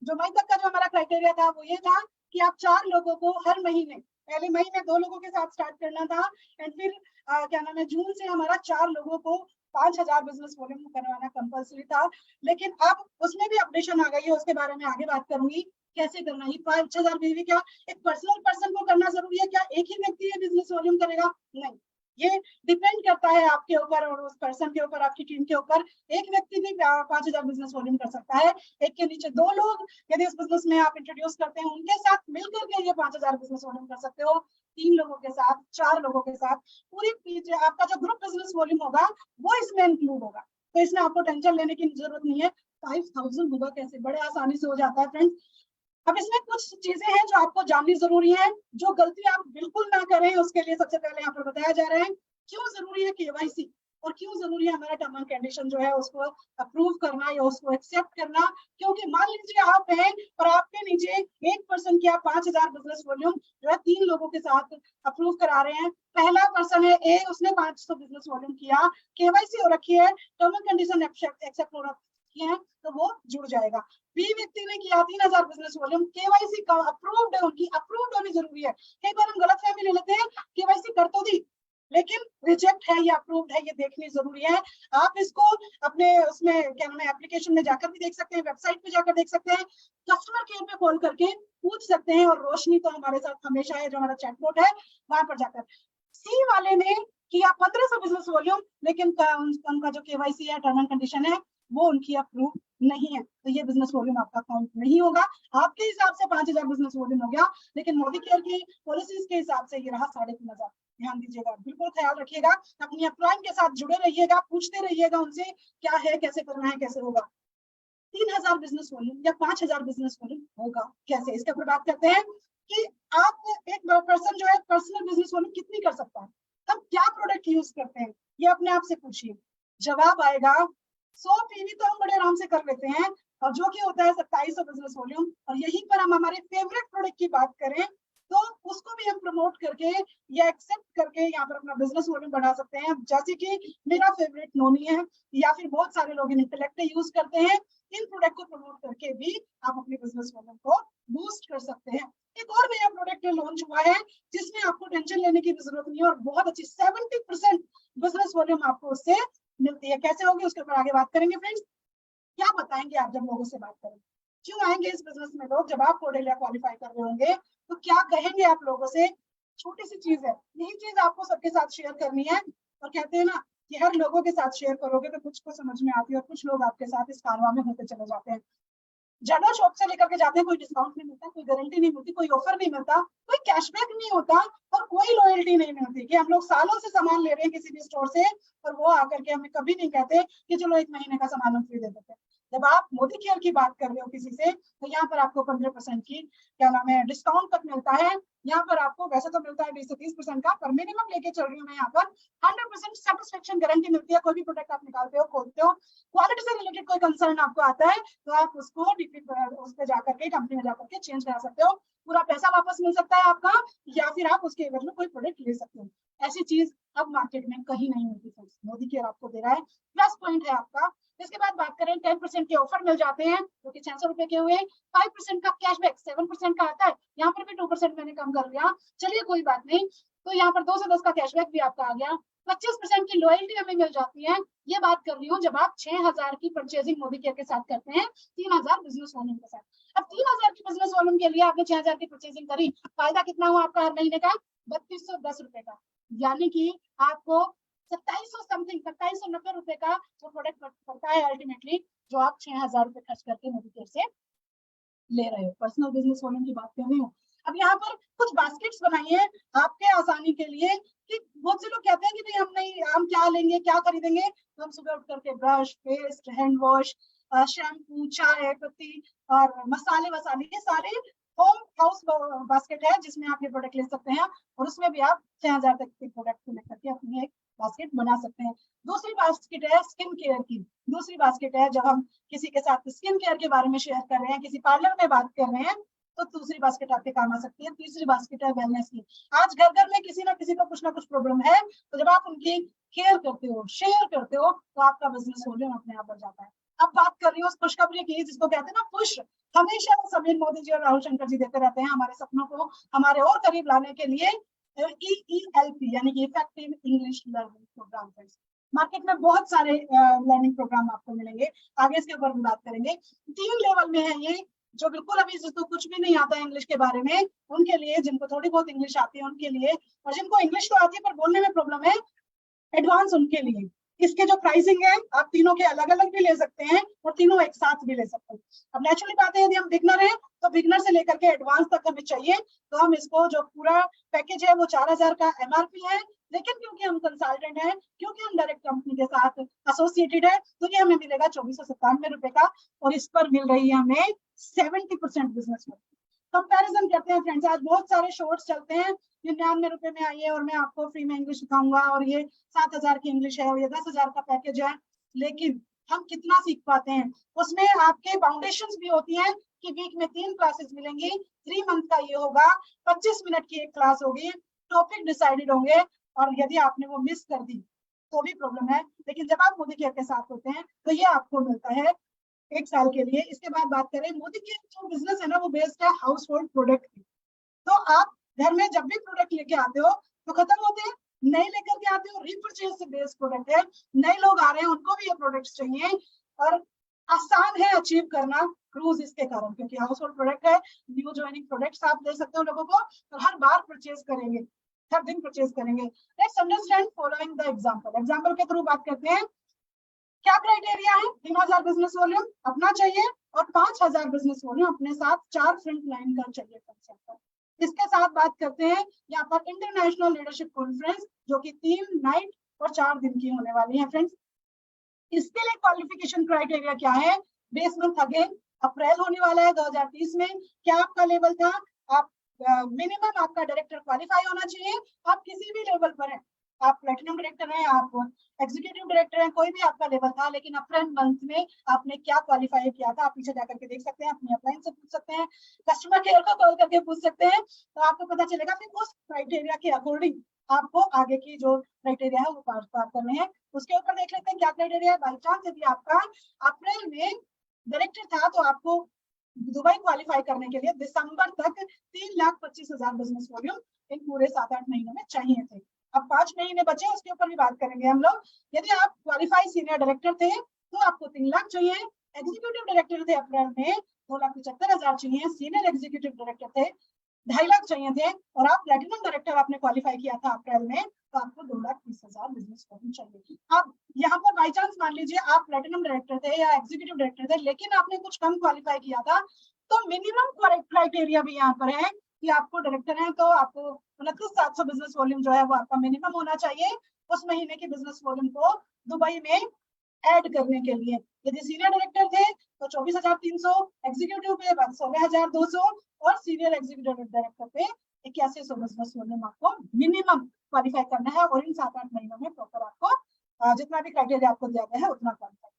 जो हमारा क्राइटेरिया था वो ये था कि आप 4 लोगों को हर महीने, पहले महीने 2 लोगों के साथ स्टार्ट करना था, एंड फिर क्या नाम है जून से हमारा 4 लोगों को 5,000 बिजनेस वॉल्यूम करवाना कंपल्सरी था। लेकिन अब उसमें भी अपडेशन आ गई है, उसके बारे में आगे बात करूंगी कैसे करना है। 5,000 भी क्या एक पर्सनल पर्सन को करना जरूरी है क्या, एक ही व्यक्ति ये बिजनेस वॉल्यूम करेगा, नहीं, ये डिपेंड करता है आपके ऊपर और उस पर्सन के ऊपर, आपकी टीम के ऊपर। एक व्यक्ति भी 5,000 बिजनेस वॉल्यूम कर सकता है, एक के नीचे 2 लोग यदि इस बिजनेस में आप इंट्रोड्यूस करते हैं उनके साथ मिलकर के ये 5,000 बिजनेस वॉल्यूम कर सकते हो। 3 लोगों के साथ, 4 लोगों के साथ, पूरी आपका जो ग्रुप बिजनेस वॉल्यूम होगा वो इसमें इंक्लूड होगा। तो इसमें आपको टेंशन लेने की जरूरत नहीं है। 5,000 होगा कैसे, बड़े आसानी से हो जाता है फ्रेंड्स। अब इसमें कुछ चीजें हैं जो आपको जाननी जरूरी है, जो गलती आप बिल्कुल ना करें उसके लिए सबसे पहले यहाँ पर बताया जा रहा है क्यों जरूरी है केवाईसी, और क्यों जरूरी है हमारा टर्म एंड कंडीशन जो है उसको अप्रूव करना या उसको एक्सेप्ट करना। क्योंकि मान लीजिए आप हैं और आपके नीचे एक पर्सन की आप 5,000 बिजनेस वॉल्यूम जो है 3 लोगों के साथ अप्रूव करा रहे हैं। पहला पर्सन है ए, उसने 500 बिजनेस वॉल्यूम किया, केवाईसी हो रखी है, टर्म एंड कंडीशन एक्सेप्ट हो रखी है, तो वो जुड़ जाएगा। बी व्यक्ति ने किया 3,000 बिजनेस वॉल्यूम, केवाईसी का अप्रूव्ड है, उनकी अप्रूव्ड होनी जरूरी है। कई बार हम गलतफहमी ले लेते हैं, केवाईसी कर तो दी लेकिन रिजेक्ट है या अप्रूव्ड है ये देखनी जरूरी है। आप इसको अपने उसमें क्या नाम है एप्लीकेशन में जाकर भी देख सकते हैं, वेबसाइट पे जाकर देख सकते हैं, कस्टमर केयर पे कॉल करके पूछ सकते हैं, और रोशनी तो हमारे साथ हमेशा है जो हमारा चैटबॉट है, वहां पर जाकर। सी वाले ने किया 1,500 बिजनेस वॉल्यूम, लेकिन उनका जो केवाईसी है, टर्म एंड कंडीशन है, वो उनकी अप्रूव नहीं है, तो ये बिजनेस वॉल्यूम आपका काउंट नहीं होगा। आपके हिसाब से 5,000 बिजनेस वॉल्यूम हो गया, लेकिन मोदी केयर की पॉलिसीज के हिसाब से ये रहा 3,500। ध्यान दीजिएगा, बिल्कुल ख्याल रखिएगा, अपनी अपलाइन के साथ जुड़े रहिएगा, पूछते रहिएगा उनसे क्या है, कैसे करना है, कैसे होगा। 3,000 बिजनेस वॉल्यूम या 5,000 बिजनेस वॉल्यूम होगा कैसे, इसके ऊपर बात करते हैं कि आप एक पर्सन जो है पर्सनल बिजनेस वॉल्यूम कितनी कर सकता है, हम क्या प्रोडक्ट यूज करते हैं, ये अपने आप से पूछिए। जवाब आएगा 100 पीवी तो हम बड़े आराम से कर लेते हैं, और जो कि होता है 2700 बिजनेस वॉल्यूम। और यहीं पर हम हमारे फेवरेट प्रोडक्ट की बात करें तो उसको भी हम प्रमोट करके या एक्सेप्ट करके यहाँ पर अपना बिजनेस वॉल्यूम बढ़ा सकते हैं, जैसे कि मेरा फेवरेट नोनी है, या फिर बहुत सारे लोग इंटेलेक्ट यूज करते हैं। इन प्रोडक्ट को प्रमोट करके भी आप अपने बिजनेस वॉल्यूम को बूस्ट कर सकते हैं। एक और नया प्रोडक्ट लॉन्च हुआ है जिसमें आपको टेंशन लेने की भी जरूरत नहीं है, और बहुत अच्छी 70% बिजनेस वॉल्यूम आपको उससे मिलती है। कैसे होगी उसके ऊपर आगे बात करेंगे फ्रेंड्स। क्या बताएंगे आप जब लोगों से बात करेंगे, क्यों आएंगे इस बिजनेस में लोग, जब आप कोडेलिया क्वालिफाई कर रहे होंगे तो क्या कहेंगे आप लोगों से। छोटी सी चीज है, यही चीज आपको सबके साथ शेयर करनी है, और कहते हैं ना कि हर लोगों के साथ शेयर करोगे तो कुछ को समझ में आती है, और कुछ लोग आपके साथ इस कारवा में होते चले जाते हैं। जनरल शॉप से लेकर के जाते हैं, कोई डिस्काउंट नहीं मिलता, कोई गारंटी नहीं मिलती, कोई ऑफर नहीं मिलता, कोई कैशबैक नहीं होता, और कोई लॉयल्टी नहीं मिलती कि हम लोग सालों से सामान ले रहे हैं किसी भी स्टोर से, और वो आकर के हमें कभी नहीं कहते कि चलो 1 महीने का सामान हम फ्री दे देते हैं। जब आप मोदी केयर की बात कर रहे हो किसी से, तो यहाँ पर आपको 15% की क्या नाम है डिस्काउंट तक मिलता है। यहाँ पर आपको वैसे तो मिलता है 20 से 30% का, पर मिनिमम लेके चल रही हूँ मैं यहाँ पर 100% सेटिस्फेक्शन गारंटी मिलती है। कोई भी प्रोडक्ट आप निकालते हो, खोलते हो, क्वालिटी से रिलेटेड कोई कंसर्न आपको आता है तो आप उसको डीपी उस पर जाकर के कंपनी में जाकर के चेंज करा सकते हो, पूरा पैसा वापस मिल सकता है आपका, या फिर आप उसके एवज में कोई प्रोडक्ट ले सकते हो। ऐसी चीज अब मार्केट में कहीं नहीं मिलती फ्रेंड्स, मोदी केयर आपको दे रहा है, प्लस पॉइंट है आपका। इसके बाद बात करें 10% के ऑफर मिल जाते हैं जो कि 600 रुपए के हुए, 5% का कैशबैक 7% का आता है, यहाँ पर भी 2% मैंने कम कर लिया, चलिए कोई बात नहीं। तो यहाँ पर 2 से 10 का कैशबैक भी आपका आ गया, 25% की लॉयल्टी हमें मिल जाती है। ये बात कर रही हूँ जब आप 6,000 की परचेजिंग मोदी केयर के साथ करते हैं 3,000 बिजनेस वॉल्यूम के साथ। अब 3,000 की बिजनेस वॉल्यूम के लिए आपने 6,000 की परचेजिंग करी, फायदा कितना हुआ आपका हर महीने का 3210 रुपए का, यानी कि आपको 2700 समथिंग 2790 रुपए का जो प्रोडक्ट पड़ता है अल्टीमेटली, जो आप 6,000 रुपए खर्च करके मोदी केयर से ले रहे हो। पर्सनल बिजनेस वॉल्यूम की बात कर रही हूँ। अब यहाँ पर कुछ बास्केट्स बनाई है आपके आसानी के लिए, कि बहुत से लोग कहते हैं कि भाई हम क्या लेंगे, क्या खरीदेंगे, तो हम सुबह उठ करके brush, paste, hand wash, shampoo, चाय पत्ती और मसाले वसाले, ये सारे होम हाउस बास्केट है जिसमें आप ये प्रोडक्ट ले सकते हैं, और उसमें भी आप 6,000 तक के प्रोडक्ट को लेकर के अपनी एक बास्केट बना सकते हैं। दूसरी बास्केट है स्किन केयर की। दूसरी बास्केट है जब हम किसी के साथ स्किन केयर के बारे में शेयर कर रहे हैं, किसी पार्लर में बात कर रहे हैं, तो दूसरी बास्केट आपके काम आ सकती है। तीसरी बास्केट है वेलनेस की। आज घर घर में किसी ना किसी को कुछ ना कुछ प्रॉब्लम है, तो जब आप उनकी केयर करते हो, शेयर करते हो, तो आपका बिजनेस वॉल्यूम अपने आप बढ़ जाता है। अब बात कर रही हूँ उस खुशखबरी की जिसको कहते हैं ना पुश, हमेशा समीर मोदी जी और राहुल शंकर जी देते रहते हैं हमारे सपनों को हमारे और करीब लाने के लिए। EELP यानी कि effective English learning program. Market में बहुत सारे लर्निंग प्रोग्राम आपको मिलेंगे, आगे इसके ऊपर बात करेंगे। 3 लेवल में है ये, जो बिल्कुल अभी जिसको कुछ भी नहीं आता है इंग्लिश के बारे में उनके लिए, जिनको थोड़ी बहुत इंग्लिश आती है उनके लिए, और जिनको इंग्लिश तो आती है पर बोलने में प्रॉब्लम है एडवांस उनके लिए। इसके जो प्राइसिंग है आप तीनों के अलग अलग भी ले सकते हैं और तीनों एक साथ भी ले सकते हैं। अब नेचुरली बात है यदि हम बिगनर हैं तो बिगनर से लेकर के एडवांस तक हमें चाहिए, तो हम इसको जो पूरा पैकेज है वो 4,000 का MRP है, लेकिन क्योंकि हम कंसल्टेंट हैं, क्योंकि हम डायरेक्ट कंपनी के साथ एसोसिएटेड है, तो ये हमें मिलेगा 2,497 रुपए का, और इस पर मिल रही है हमें 70% बिजनेस में। कंपैरिजन करते हैं फ्रेंड्स, आज बहुत सारे शॉर्ट्स चलते हैं 99 रुपए में आइए और मैं आपको फ्री में इंग्लिश सिखाऊंगा, और ये 7,000 की इंग्लिश है और ये 10,000 का पैकेज है, लेकिन हम कितना सीख पाते हैं। उसमें आपके फाउंडेशंस भी होती हैं कि वीक में 3 क्लासेस मिलेंगी, 3 मंथ का ये होगा, 25 मिनट की एक क्लास होगी, टॉपिक डिसाइडेड होंगे, और यदि आपने वो मिस कर दी तो भी प्रॉब्लम है, लेकिन जब आप मोदी केयर के साथ होते हैं तो ये आपको मिलता है 1 साल के लिए। इसके बाद बात करें मोदी केयर जो बिजनेस है ना, वो बेस्ड है हाउस होल्ड प्रोडक्ट की। तो आप घर में जब भी प्रोडक्ट लेके आते हो तो खत्म होते हैं, नए लेकर के आते हो, रीपरचेज से बेस्ड प्रोडक्ट है, नए लोग आ रहे हैं उनको भी ये प्रोडक्ट्स चाहिए, और आसान है अचीव करना क्रूज इसके कारण, क्योंकि हाउस होल्ड प्रोडक्ट है। न्यू ज्वाइनिंग प्रोडक्ट्स आप दे सकते हो लोगों को, और हर बार परचेज करेंगे, हर दिन परचेज करेंगे। Let's understand following the example. Example के थ्रू बात करते हैं। क्या क्राइटेरिया है? 3000 बिजनेस वॉल्यूम अपना चाहिए और 5000 बिजनेस वॉल्यूम अपने साथ 4 फ्रंट लाइन का चाहिए कंसेप्ट। इसके साथ बात करते हैं यहाँ पर इंटरनेशनल लीडरशिप कॉन्फ्रेंस, जो कि 3 नाइट और 4 दिन की होने वाली है फ्रेंड्स। इसके लिए क्वालिफिकेशन क्राइटेरिया क्या है? बेस मंथ अगेन अप्रैल होने वाला है 2030 में। क्या आपका लेवल था? आप मिनिमम आपका डायरेक्टर क्वालिफाई होना चाहिए। आप किसी भी लेवल पर हैं, आप प्लेटिनम डायरेक्टर हैं, आप एग्जीक्यूटिव डायरेक्टर हैं, कोई भी आपका लेवल था, लेकिन अप्रैल मंथ में आपने क्या क्वालिफाई किया था, आप पीछे जाकर के देख सकते हैं, अपनी अपलाइन से पूछ सकते हैं, कस्टमर केयर को कॉल करके पूछ सकते हैं, तो आपको पता चलेगा। फिर उस क्राइटेरिया के अकॉर्डिंग आपको आगे की जो क्राइटेरिया है वो पार करने हैं। उसके ऊपर देख लेते हैं क्या क्राइटेरिया है। बाई चांस यदि आपका अप्रैल में डायरेक्टर था तो आपको दुबई क्वालिफाई करने के लिए दिसंबर तक 3,25,000 बिजनेस वॉल्यूम इन पूरे 7-8 महीनों में चाहिए थे। अब 5 महीने बचे, उसके ऊपर भी बात करेंगे हम लोग। यदि आप क्वालिफाई सीनियर डायरेक्टर थे तो आपको 3 लाख चाहिए। एग्जीक्यूटिव डायरेक्टर थे अप्रैल में 2,75,000 चाहिए। सीनियर एग्जीक्यूटिव डायरेक्टर थे 2.5 लाख चाहिए थे। और आप प्लेटिनम डायरेक्टर आपने क्वालिफाई किया था अप्रैल में, तो आपको 2,30,000 बिजनेस वॉल्यूम चाहिए। अब यहाँ पर बाई चांस मान लीजिए आप प्लेटिनम डायरेक्टर थे या एग्जीक्यूटिव डायरेक्टर थे, लेकिन आपने कुछ कम क्वालिफाई किया था, तो मिनिमम क्राइटेरिया भी यहाँ पर है कि आपको डायरेक्टर है तो आपको 29,700 बिजनेस वॉल्यूम जो है वो आपका मिनिमम होना चाहिए उस महीने की बिजनेस वॉल्यूम को दुबई में ऐड करने के लिए। यदि सीनियर डायरेक्टर थे तो 24,300, एग्जीक्यूटिव पे 16,200 और सीनियर एग्जीक्यूटिव डायरेक्टर पे 8100 बिजनेस वॉल्यूम आपको मिनिमम क्वालिफाई करना है। और इन 7-8 महीनों में प्रॉपर आपको जितना भी क्राइटेरिया आपको दिया गया है उतना क्वालिफाई।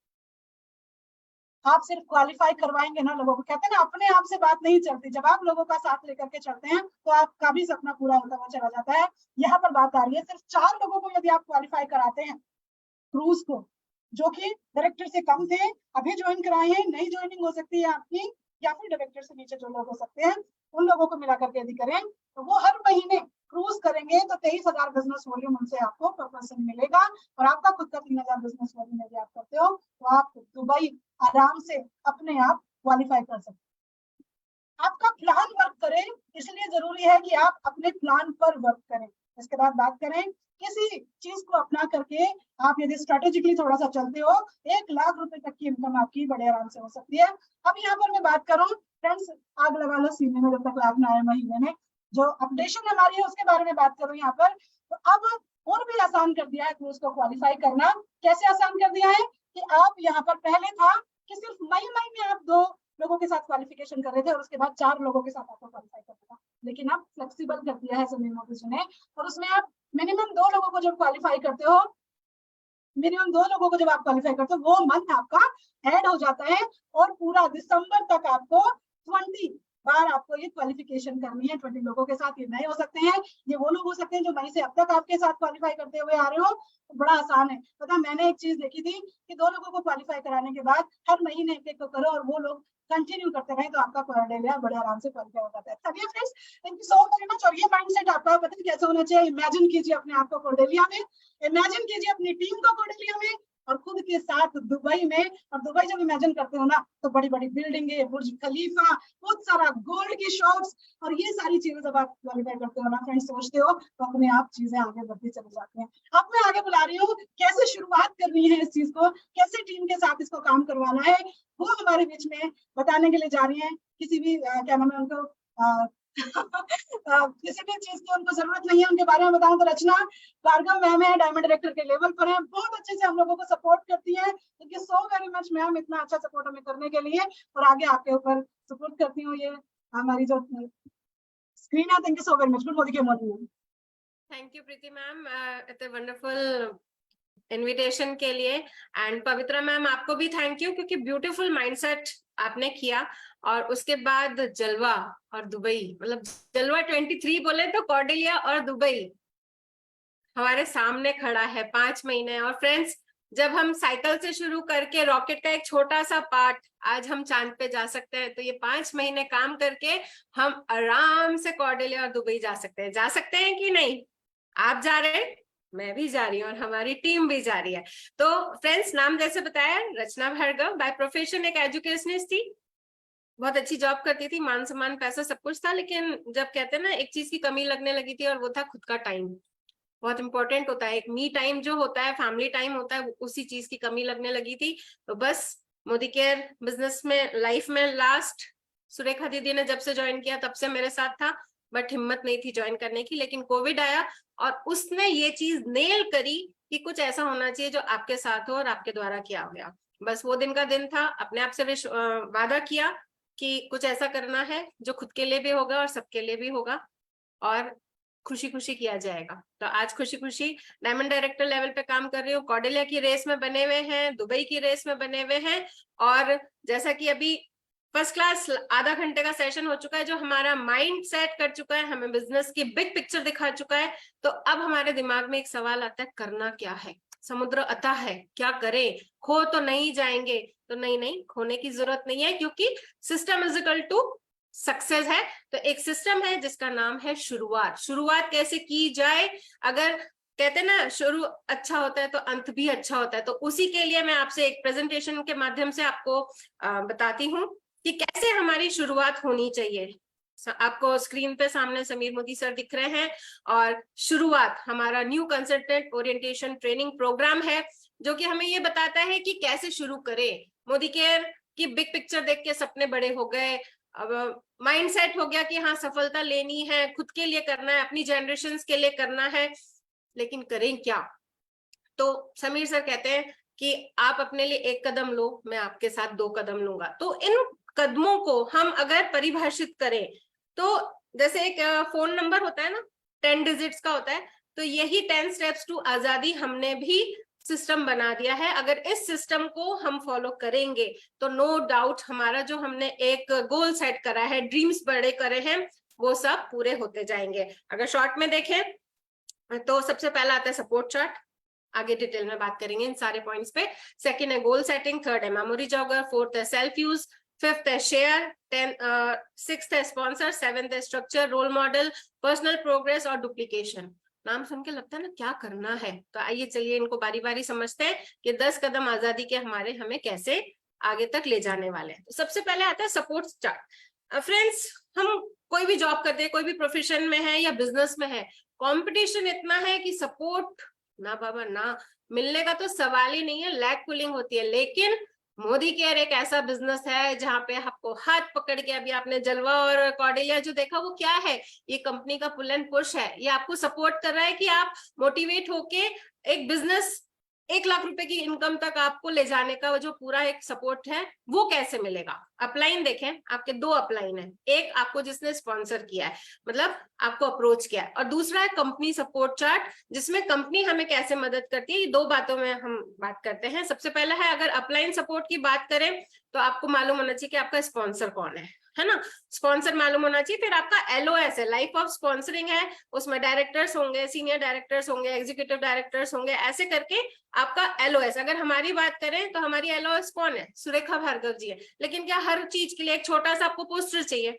आप सिर्फ क्वालिफाई करवाएंगे ना लोगों को, कहते हैं ना अपने आप से बात नहीं चलती, जब आप लोगों का साथ लेकर के चलते हैं तो आपका भी सपना पूरा होता हुआ चला जाता है। यहाँ पर बात आ रही है सिर्फ 4 लोगों को यदि आप क्वालिफाई कराते हैं क्रूज को, जो कि डायरेक्टर से कम थे, अभी ज्वाइन कराए हैं, नई ज्वाइनिंग हो सकती है आपकी, या फिर डायरेक्टर से नीचे जो लोग हो सकते हैं, उन लोगों को मिलाकर के यदि करें तो वो हर महीने क्रूज करेंगे तो 23,000 बिजनेस वॉल्यूम उनसे आपको पर पर्सन मिलेगा। और आपका खुद का 3,000 बिजनेस वॉल्यूम यदि आप करते हो तो आप दुबई आराम से अपने आप क्वालिफाई कर सकते हैं। आपका प्लान वर्क करे, इसलिए जरूरी है कि आप अपने प्लान पर वर्क करें। इसके बाद बात करें किसी चीज को अपना करके आप यदि स्ट्रेटेजिकली थोड़ा सा चलते हो, 1 लाख रुपए तक की इनकम आपकी बड़े आराम से हो सकती है। अब यहाँ पर मैं बात करूं फ्रेंड्स, आग लगा लो सीने में जब तक लाभ ना आए महीने में, जो अपडेशन हमारी है उसके बारे में बात करूं यहाँ पर। तो अब और भी आसान कर दिया है क्रूज को क्वालिफाई करना। कैसे आसान कर दिया है कि आप यहाँ पर पहले था कि सिर्फ मई में आप 2 लोगों के साथ क्वालिफिकेशन कर रहे थे और उसके बाद 4 लोगों के साथ आपको क्वालिफाई करना था, लेकिन आप फ्लेक्सिबल कर दिया है समीर मोदी जी ने। और उसमें आप मिनिमम 2 लोगों को जब क्वालिफाई करते हो, मिनिमम 2 लोगों को जब आप क्वालिफाई करते हो, वो मंथ आपका ऐड हो जाता है और पूरा दिसंबर तक आपको 20 बार आपको ये क्वालिफिकेशन करनी है 20 लोगों के साथ। ये नए हो सकते हैं, ये वो लोग हो सकते हैं जो मई से अब तक आपके साथ क्वालिफाई करते हुए आ रहे हो। तो बड़ा आसान है। पता मैंने एक चीज देखी थी कि 2 लोगों को क्वालिफाई कराने के बाद हर महीने एक को करो और वो लोग कंटिन्यू करते रहे तो आपका क्वालिफाई बड़े आराम से क्वालिफाई हो जाता है। चलिए friends, thank you so very much. और ये माइंडसेट आपका पता है कैसे होना चाहिए? इमेजिन कीजिए अपने आप को कॉर्डेलिया में, इमेजिन कीजिए अपनी टीम को कॉर्डेलिया में और खुद के साथ दुबई में। और दुबई जब इमेजिन करते हो ना तो बड़ी बड़ी बिल्डिंगें, बुर्ज खलीफा, बहुत सारा गोल्ड की शॉप्स और ये सारी चीजें जब आप क्वालिफाई करते हो ना फ्रेंड्स, सोचते हो तो अपने आप चीजें आगे बढ़ती चली जाती हैं। अब मैं आगे बुला रही हूँ कैसे शुरुआत करनी है इस चीज को, कैसे टीम के साथ इसको काम करवाना है, वो हमारे बीच में बताने के लिए जा रही हैं। किसी भी क्या नाम है उनको किसी भी चीज की उनको जरूरत नहीं है, उनके बारे में बताऊं तो रचना भार्गव मैम है, डायमंड डायरेक्टर के लेवल पर है, बहुत अच्छे से हम लोगों को सपोर्ट करती है। Thank you so very much ma'am, इतना अच्छा सपोर्ट हमें करने के लिए और आगे आपके ऊपर सपोर्ट करती हूँ। ये हमारी जो स्क्रीन है, thank you so very much. Good morning. Thank you Preeti ma'am, इतने वंडरफुल इनविटेशन के लिए। एंड पवित्रा मैम आपको भी थैंक यू, क्योंकि ब्यूटीफुल माइंडसेट आपने किया। और उसके बाद जलवा और दुबई, मतलब जलवा 23 बोले तो कॉर्डेलिया और दुबई हमारे सामने खड़ा है 5 महीने। और फ्रेंड्स, जब हम साइकिल से शुरू करके रॉकेट का एक छोटा सा पार्ट आज हम चांद पे जा सकते हैं, तो ये 5 महीने काम करके हम आराम से कॉर्डेलिया और दुबई जा सकते हैं कि नहीं? आप जा रहे हैं, मैं भी जा रही हूँ और हमारी टीम भी जा रही है। तो फ्रेंड्स, नाम जैसे बताया, रचना भार्गव, बाय प्रोफेशन एक एजुकेशनिस्ट थी, बहुत अच्छी जॉब करती थी, मान सम्मान पैसा सब कुछ था, लेकिन जब कहते हैं ना एक चीज की कमी लगने लगी थी और वो था खुद का टाइम। बहुत इंपॉर्टेंट होता है। एक मी टाइम जो होता है, फैमिली टाइम होता है, उसी चीज की कमी लगने लगी थी। तो बस मोदी केयर बिजनेस में, लाइफ में लास्ट सुरेखा दीदी ने जब से ज्वाइन किया तब से मेरे साथ था, बट हिम्मत नहीं थी ज्वाइन करने की। लेकिन कोविड आया और उसने ये चीज नेल करी कि कुछ ऐसा होना चाहिए जो आपके साथ हो और आपके द्वारा किया गया। बस वो दिन का दिन था, अपने आप से वादा किया कि कुछ ऐसा करना है जो खुद के लिए भी होगा और सबके लिए भी होगा, और खुशी खुशी किया जाएगा। तो आज खुशी खुशी डायमंड डायरेक्टर लेवल पे काम कर रही हूँ, कॉर्डेलिया की रेस में बने हुए हैं, दुबई की रेस में बने हुए हैं, और जैसा कि अभी फर्स्ट क्लास आधा घंटे का सेशन हो चुका है जो हमारा माइंड सेट कर चुका है, हमें बिजनेस की बिग पिक्चर दिखा चुका है। तो अब हमारे दिमाग में एक सवाल आता है, करना क्या है? समुद्र अथाह है, क्या करें? खो तो नहीं जाएंगे? तो नहीं, खोने की जरूरत नहीं है, क्योंकि system is equal to success है। तो एक सिस्टम है जिसका नाम है शुरुआत। शुरुआत कैसे की जाए? अगर कहते हैं ना, शुरू अच्छा होता है तो अंत भी अच्छा होता है, तो उसी के लिए मैं आपसे एक प्रेजेंटेशन के माध्यम से आपको बताती हूँ कि कैसे हमारी शुरुआत होनी चाहिए। आपको स्क्रीन पे सामने समीर मोदी सर दिख रहे हैं, और शुरुआत हमारा new consultant orientation training program है, जो कि हमें ये बताता है कि कैसे शुरू करें। मोदी केयर की बिग पिक्चर देख के सपने बड़े हो गए, अब माइंड सेट हो गया कि हाँ सफलता लेनी है, खुद के लिए करना है, अपनी जनरेशन के लिए करना है, लेकिन करें क्या? तो समीर सर कहते हैं कि आप अपने लिए एक कदम लो, मैं आपके साथ 2 कदम लूंगा। तो इन कदमों को हम अगर परिभाषित करें तो जैसे एक फोन नंबर होता है ना, 10 डिजिट्स का होता है, तो यही 10 स्टेप्स टू आजादी हमने भी सिस्टम बना दिया है। अगर इस सिस्टम को हम फॉलो करेंगे तो नो डाउट हमारा जो हमने एक गोल सेट करा है, ड्रीम्स बड़े करे हैं, वो सब पूरे होते जाएंगे। अगर शॉर्ट में देखें तो सबसे पहला आता है सपोर्ट चार्ट, आगे डिटेल में बात करेंगे इन सारे पॉइंट्स पे। सेकंड है गोल सेटिंग, थर्ड है मेमोरी जॉगर, फोर्थ है सेल्फ यूज, फिफ्थ है शेयर, सिक्स्थ है स्पॉन्सर, सेवेंथ है structure, role model, personal progress और डुप्लीकेशन। नाम सुन के लगता है ना क्या करना है, तो आइए चलिए इनको बारी बारी समझते हैं कि 10 कदम आजादी के हमारे हमें कैसे आगे तक ले जाने वाले हैं। तो सबसे पहले आता है सपोर्ट चार्ट। फ्रेंड्स, हम कोई भी जॉब करते हैं, कोई भी प्रोफेशन में है या बिजनेस में है, कंपटीशन इतना है कि सपोर्ट ना बाबा ना मिलने का तो सवाल ही नहीं है, लैग पुलिंग होती है। लेकिन मोदी केयर एक ऐसा बिजनेस है जहां पे आपको हाथ पकड़ के, अभी आपने जलवा और कॉर्डेलिया जो देखा वो क्या है, ये कंपनी का पुल एंड पुश है। ये आपको सपोर्ट कर रहा है कि आप मोटिवेट होके एक बिजनेस 1 लाख रुपए की इनकम तक आपको ले जाने का जो पूरा एक सपोर्ट है, वो कैसे मिलेगा? अपलाइन देखें, आपके 2 अपलाइन है, एक आपको जिसने स्पॉन्सर किया है, मतलब आपको अप्रोच किया है, और दूसरा है कंपनी सपोर्ट चार्ट, जिसमें कंपनी हमें कैसे मदद करती है। ये 2 बातों में हम बात करते हैं। सबसे पहला है, अगर अपलाइन सपोर्ट की बात करें तो आपको मालूम होना चाहिए कि आपका स्पॉन्सर कौन है ना, स्पॉन्सर मालूम होना चाहिए। फिर आपका LOS है, लाइफ ऑफ स्पॉन्सरिंग है, उसमें डायरेक्टर्स होंगे, सीनियर डायरेक्टर्स होंगे, एग्जीक्यूटिव डायरेक्टर्स होंगे, ऐसे करके आपका LOS। अगर हमारी बात करें तो हमारी LOS कौन है? सुरेखा भार्गव जी है। लेकिन क्या हर चीज के लिए एक छोटा सा आपको पोस्टर चाहिए?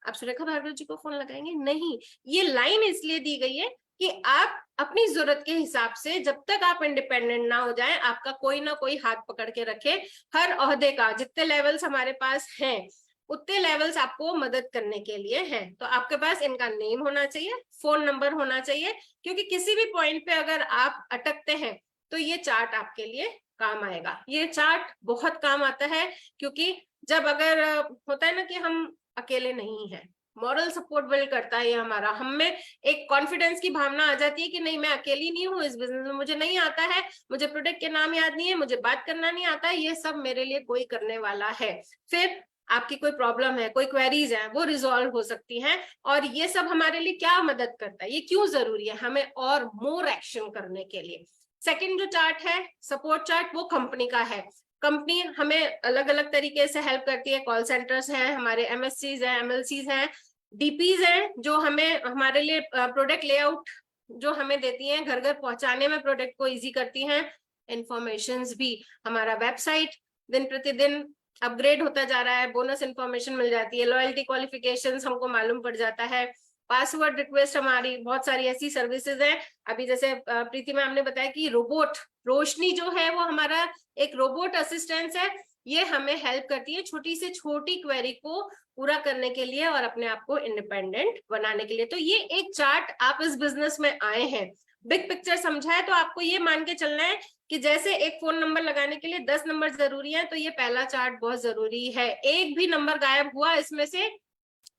आप सुरेखा भार्गव जी को फोन लगाएंगे? नहीं। ये लाइन इसलिए दी गई है कि आप अपनी जरूरत के हिसाब से, जब तक आप इंडिपेंडेंट ना हो जाएं, आपका कोई ना कोई हाथ पकड़ के रखे। हर ओहदे का जितने लेवल्स हमारे पास हैं, उतने लेवल्स आपको मदद करने के लिए हैं। तो आपके पास इनका नेम होना चाहिए, फोन नंबर होना चाहिए, क्योंकि किसी भी पॉइंट पे अगर आप अटकते हैं तो ये चार्ट आपके लिए काम आएगा। ये चार्ट बहुत काम आता है, क्योंकि जब अगर होता है ना कि हम अकेले नहीं हैं, मॉरल सपोर्ट बिल्ड करता है ये हमारा, हम में एक कॉन्फिडेंस की भावना आ जाती है कि नहीं, मैं अकेली नहीं हूँ इस बिजनेस में, मुझे नहीं आता है, मुझे प्रोडक्ट के नाम याद नहीं है, मुझे बात करना नहीं आता है, ये सब मेरे लिए कोई करने वाला है। फिर आपकी कोई प्रॉब्लम है, कोई क्वेरीज है, वो रिजॉल्व हो सकती हैं। और ये सब हमारे लिए क्या मदद करता है, ये क्यों जरूरी है हमें और मोर एक्शन करने के लिए। सेकंड जो चार्ट है सपोर्ट चार्ट, वो कंपनी का है। कंपनी हमें अलग अलग तरीके से हेल्प करती है। कॉल सेंटर्स हैं हमारे, MSCs हैं, MLCs हैं, DPs हैं, जो हमें हमारे लिए प्रोडक्ट लेआउट जो हमें देती हैं, घर घर पहुंचाने में प्रोडक्ट को इजी करती हैं। इंफॉर्मेशंस भी, हमारा वेबसाइट दिन प्रतिदिन अपग्रेड होता जा रहा है, बोनस इंफॉर्मेशन मिल जाती है, लॉयल्टी क्वालिफिकेशंस हमको मालूम पड़ जाता है, पासवर्ड रिक्वेस्ट, हमारी बहुत सारी ऐसी सर्विसेज हैं। अभी जैसे प्रीति मैम ने बताया कि रोबोट रोशनी जो है वो हमारा एक रोबोट असिस्टेंस है, ये हमें हेल्प करती है छोटी से छोटी क्वेरी को पूरा करने के लिए और अपने आप को इंडिपेंडेंट बनाने के लिए। तो ये एक चार्ट, आप इस बिजनेस में आए हैं, बिग पिक्चर समझा है, तो आपको ये मान के चलना है कि जैसे एक फोन नंबर लगाने के लिए 10 नंबर जरूरी है, तो ये पहला चार्ट बहुत जरूरी है। एक भी नंबर गायब हुआ इसमें से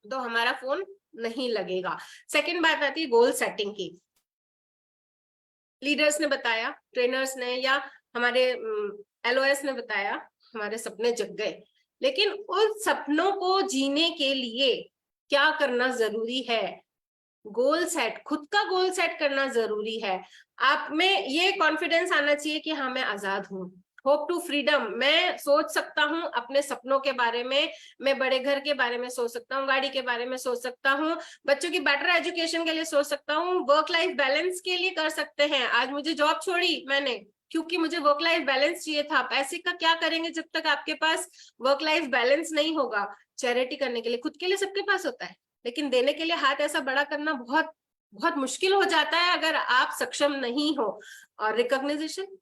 तो हमारा फोन नहीं लगेगा। सेकंड बात आती है गोल सेटिंग की। लीडर्स ने बताया, ट्रेनर्स ने या हमारे LOS ने बताया, हमारे सपने जग गए, लेकिन उन सपनों को जीने के लिए क्या करना जरूरी है? गोल सेट, खुद का गोल सेट करना जरूरी है। आप में ये कॉन्फिडेंस आना चाहिए कि हाँ मैं आजाद हूँ। होप टू फ्रीडम, मैं सोच सकता हूँ अपने सपनों के बारे में, मैं बड़े घर के बारे में सोच सकता हूँ, गाड़ी के बारे में सोच सकता हूँ, बच्चों की बेटर एजुकेशन के लिए सोच सकता हूँ, वर्क लाइफ बैलेंस के लिए कर सकते हैं। आज मुझे जॉब छोड़ी मैंने क्योंकि मुझे वर्क लाइफ बैलेंस चाहिए था। पैसे का क्या करेंगे जब तक आपके पास वर्क लाइफ बैलेंस नहीं होगा? चैरिटी करने के लिए, खुद के लिए सबके पास होता है, लेकिन देने के लिए हाथ ऐसा बड़ा करना बहुत बहुत मुश्किल हो जाता है अगर आप सक्षम नहीं हो। और रिकॉग्नाइजेशन,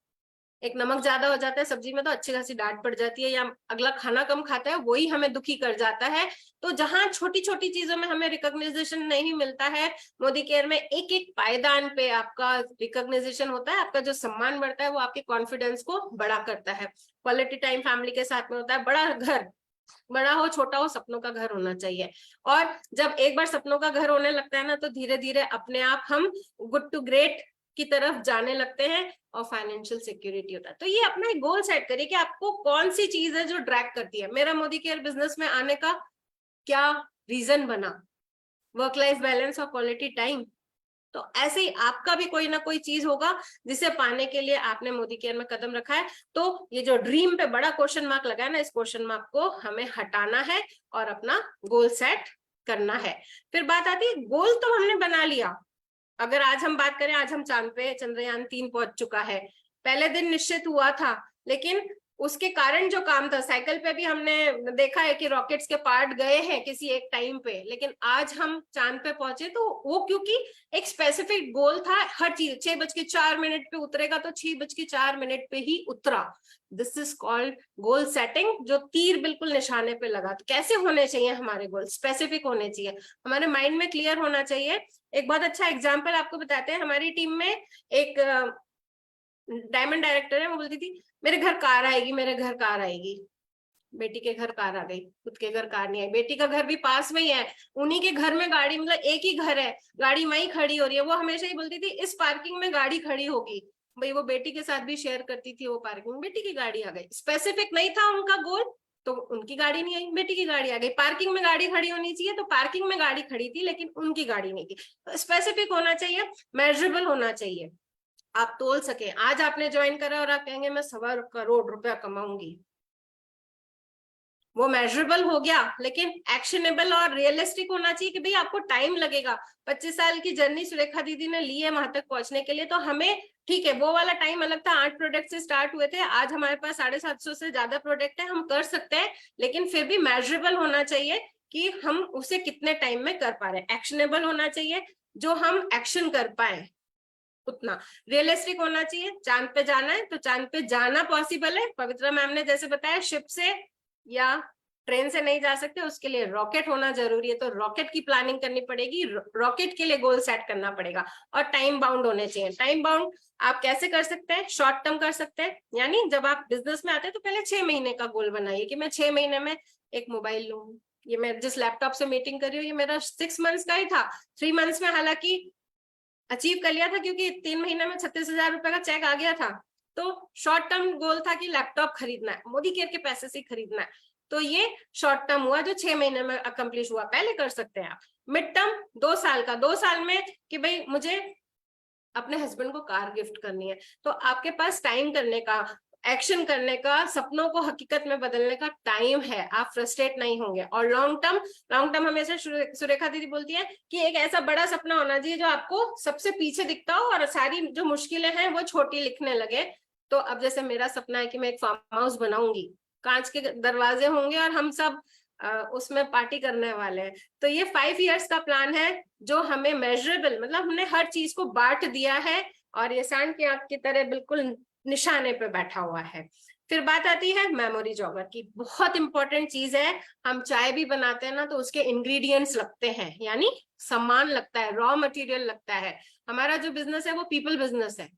एक नमक ज्यादा हो जाता है सब्जी में तो अच्छी खासी डांट पड़ जाती है, या अगला खाना कम खाता है वही हमें दुखी कर जाता है। तो जहां छोटी छोटी चीजों में हमें रिकॉग्नाइजेशन नहीं मिलता है, मोदी केयर में एक एक पायदान पे आपका रिकॉग्नाइजेशन होता है, आपका जो सम्मान बढ़ता है वो आपके कॉन्फिडेंस को बड़ा करता है। क्वालिटी टाइम फैमिली के साथ में होता है। बड़ा घर, बड़ा हो छोटा हो, सपनों का घर होना चाहिए। और जब एक बार सपनों का घर होने लगता है ना, तो धीरे धीरे अपने आप हम गुड टू ग्रेट की तरफ जाने लगते हैं और फाइनेंशियल सिक्योरिटी होता है। तो ये अपना एक गोल सेट करिए कि आपको कौन सी चीज है जो ड्रैग करती है। मेरा मोदी केयर बिजनेस में आने का क्या रीजन बना? वर्क लाइफ बैलेंस और क्वालिटी टाइम। तो ऐसे ही आपका भी कोई ना कोई चीज होगा जिसे पाने के लिए आपने मोदी केयर में कदम रखा है। तो ये जो ड्रीम पे बड़ा क्वेश्चन मार्क लगा है ना, इस क्वेश्चन मार्क को हमें हटाना है और अपना गोल सेट करना है। फिर बात आती है, गोल तो हमने बना लिया। अगर आज हम बात करें, आज हम चांद पे चंद्रयान 3 पहुंच चुका है। पहले दिन निश्चित हुआ था, लेकिन उसके कारण जो काम था, साइकिल पे भी हमने देखा है कि रॉकेट्स के पार्ट गए हैं किसी एक टाइम पे, लेकिन आज हम चांद पे पहुंचे तो वो क्योंकि एक स्पेसिफिक गोल था। हर चीज 6:04 पे उतरेगा तो 6:04 पे ही उतरा। This is called goal setting, जो तीर बिल्कुल निशाने पे लगा। तो कैसे होने चाहिए हमारे गोल? स्पेसिफिक होने चाहिए, हमारे माइंड में क्लियर होना चाहिए। एक बहुत अच्छा एग्जाम्पल आपको बताते हैं। हमारी टीम में एक डायमंड डायरेक्टर है, वो बोलती थी मेरे घर कार आएगी, मेरे घर कार आएगी। बेटी के घर कार आ गई, खुद के घर कार नहीं आई। बेटी का घर भी पास में ही है, उन्हीं के घर में गाड़ी, मतलब एक ही घर है, गाड़ी वहीं खड़ी हो रही है। वो हमेशा ही बोलती थी इस पार्किंग में गाड़ी खड़ी होगी। भाई वो बेटी के साथ भी शेयर करती थी वो पार्किंग, बेटी की गाड़ी आ गई। स्पेसिफिक नहीं था उनका गोल, तो उनकी गाड़ी नहीं आई, बेटी की गाड़ी आ गई। पार्किंग में गाड़ी खड़ी होनी चाहिए, तो पार्किंग में गाड़ी खड़ी थी लेकिन उनकी गाड़ी नहीं थी। तो स्पेसिफिक होना चाहिए, मेजरेबल होना चाहिए, आप तोल सके। आज आपने ज्वाइन करा और आप कहेंगे मैं 1.25 करोड़ रुपया कमाऊंगी, वो मेजरेबल हो गया, लेकिन एक्शनेबल और रियलिस्टिक होना चाहिए कि भाई आपको टाइम लगेगा। 25 साल की जर्नी सुरेखा दीदी ने ली है वहां तक पहुंचने के लिए, तो हमें ठीक है वो वाला टाइम अलग था, 8 प्रोडक्ट से स्टार्ट हुए थे, आज हमारे पास 750 से ज्यादा प्रोडक्ट है, हम कर सकते हैं, लेकिन फिर भी मेजरेबल होना चाहिए कि हम उसे कितने टाइम में कर पा रहे हैं। एक्शनेबल होना चाहिए, जो हम एक्शन कर पाए उतना। रियलिस्टिक होना चाहिए, चांद पे जाना है तो चांद पे जाना पॉसिबल है। पवित्रा मैम ने जैसे बताया शिप से या ट्रेन से नहीं जा सकते, उसके लिए रॉकेट होना जरूरी है, तो रॉकेट की प्लानिंग करनी पड़ेगी, रॉकेट के लिए गोल सेट करना पड़ेगा, और टाइम बाउंड होने चाहिए। टाइम बाउंड आप कैसे कर सकते हैं? शॉर्ट टर्म कर सकते हैं, यानी जब आप बिजनेस में आते हैं तो पहले 6 महीने का गोल बनाइए कि मैं 6 महीने में एक मोबाइल लूं। ये मैं जिस लैपटॉप से मीटिंग कर रही हूँ ये मेरा 6 मंथ्स का ही था। 3 मंथ्स में हालांकि अचीव कर लिया था क्योंकि 3 महीने में 36,000 रुपए का चेक आ गया था। तो शॉर्ट टर्म गोल था कि लैपटॉप खरीदना है, मोदी केयर के पैसे से खरीदना है, तो ये शॉर्ट टर्म हुआ जो 6 महीने में अकम्प्लिश हुआ। पहले कर सकते हैं आप। मिड टर्म 2 साल का, 2 साल में कि भाई मुझे अपने हस्बैंड को कार गिफ्ट करनी है, तो आपके पास टाइम करने का, एक्शन करने का, सपनों को हकीकत में बदलने का टाइम है, आप फ्रस्ट्रेट नहीं होंगे। और लॉन्ग टर्म हमेशा सुरेखा दीदी बोलती है कि एक ऐसा बड़ा सपना होना चाहिए जो आपको सबसे पीछे दिखता हो और सारी जो मुश्किलें हैं वो छोटी लिखने लगे। तो अब जैसे मेरा सपना है कि मैं एक फार्म हाउस बनाऊंगी, कांच के दरवाजे होंगे और हम सब उसमें पार्टी करने वाले हैं। तो ये 5 इयर्स का प्लान है जो हमें मेजरेबल, मतलब हमने हर चीज को बांट दिया है और ये सांड की आंख की तरह बिल्कुल निशाने पे बैठा हुआ है। फिर बात आती है मेमोरी जॉगर की, बहुत इंपॉर्टेंट चीज है। हम चाय भी बनाते हैं ना तो उसके इंग्रेडिएंट्स लगते हैं, यानी सामान लगता है, रॉ मटेरियल लगता है। हमारा जो बिजनेस है वो पीपल बिजनेस है।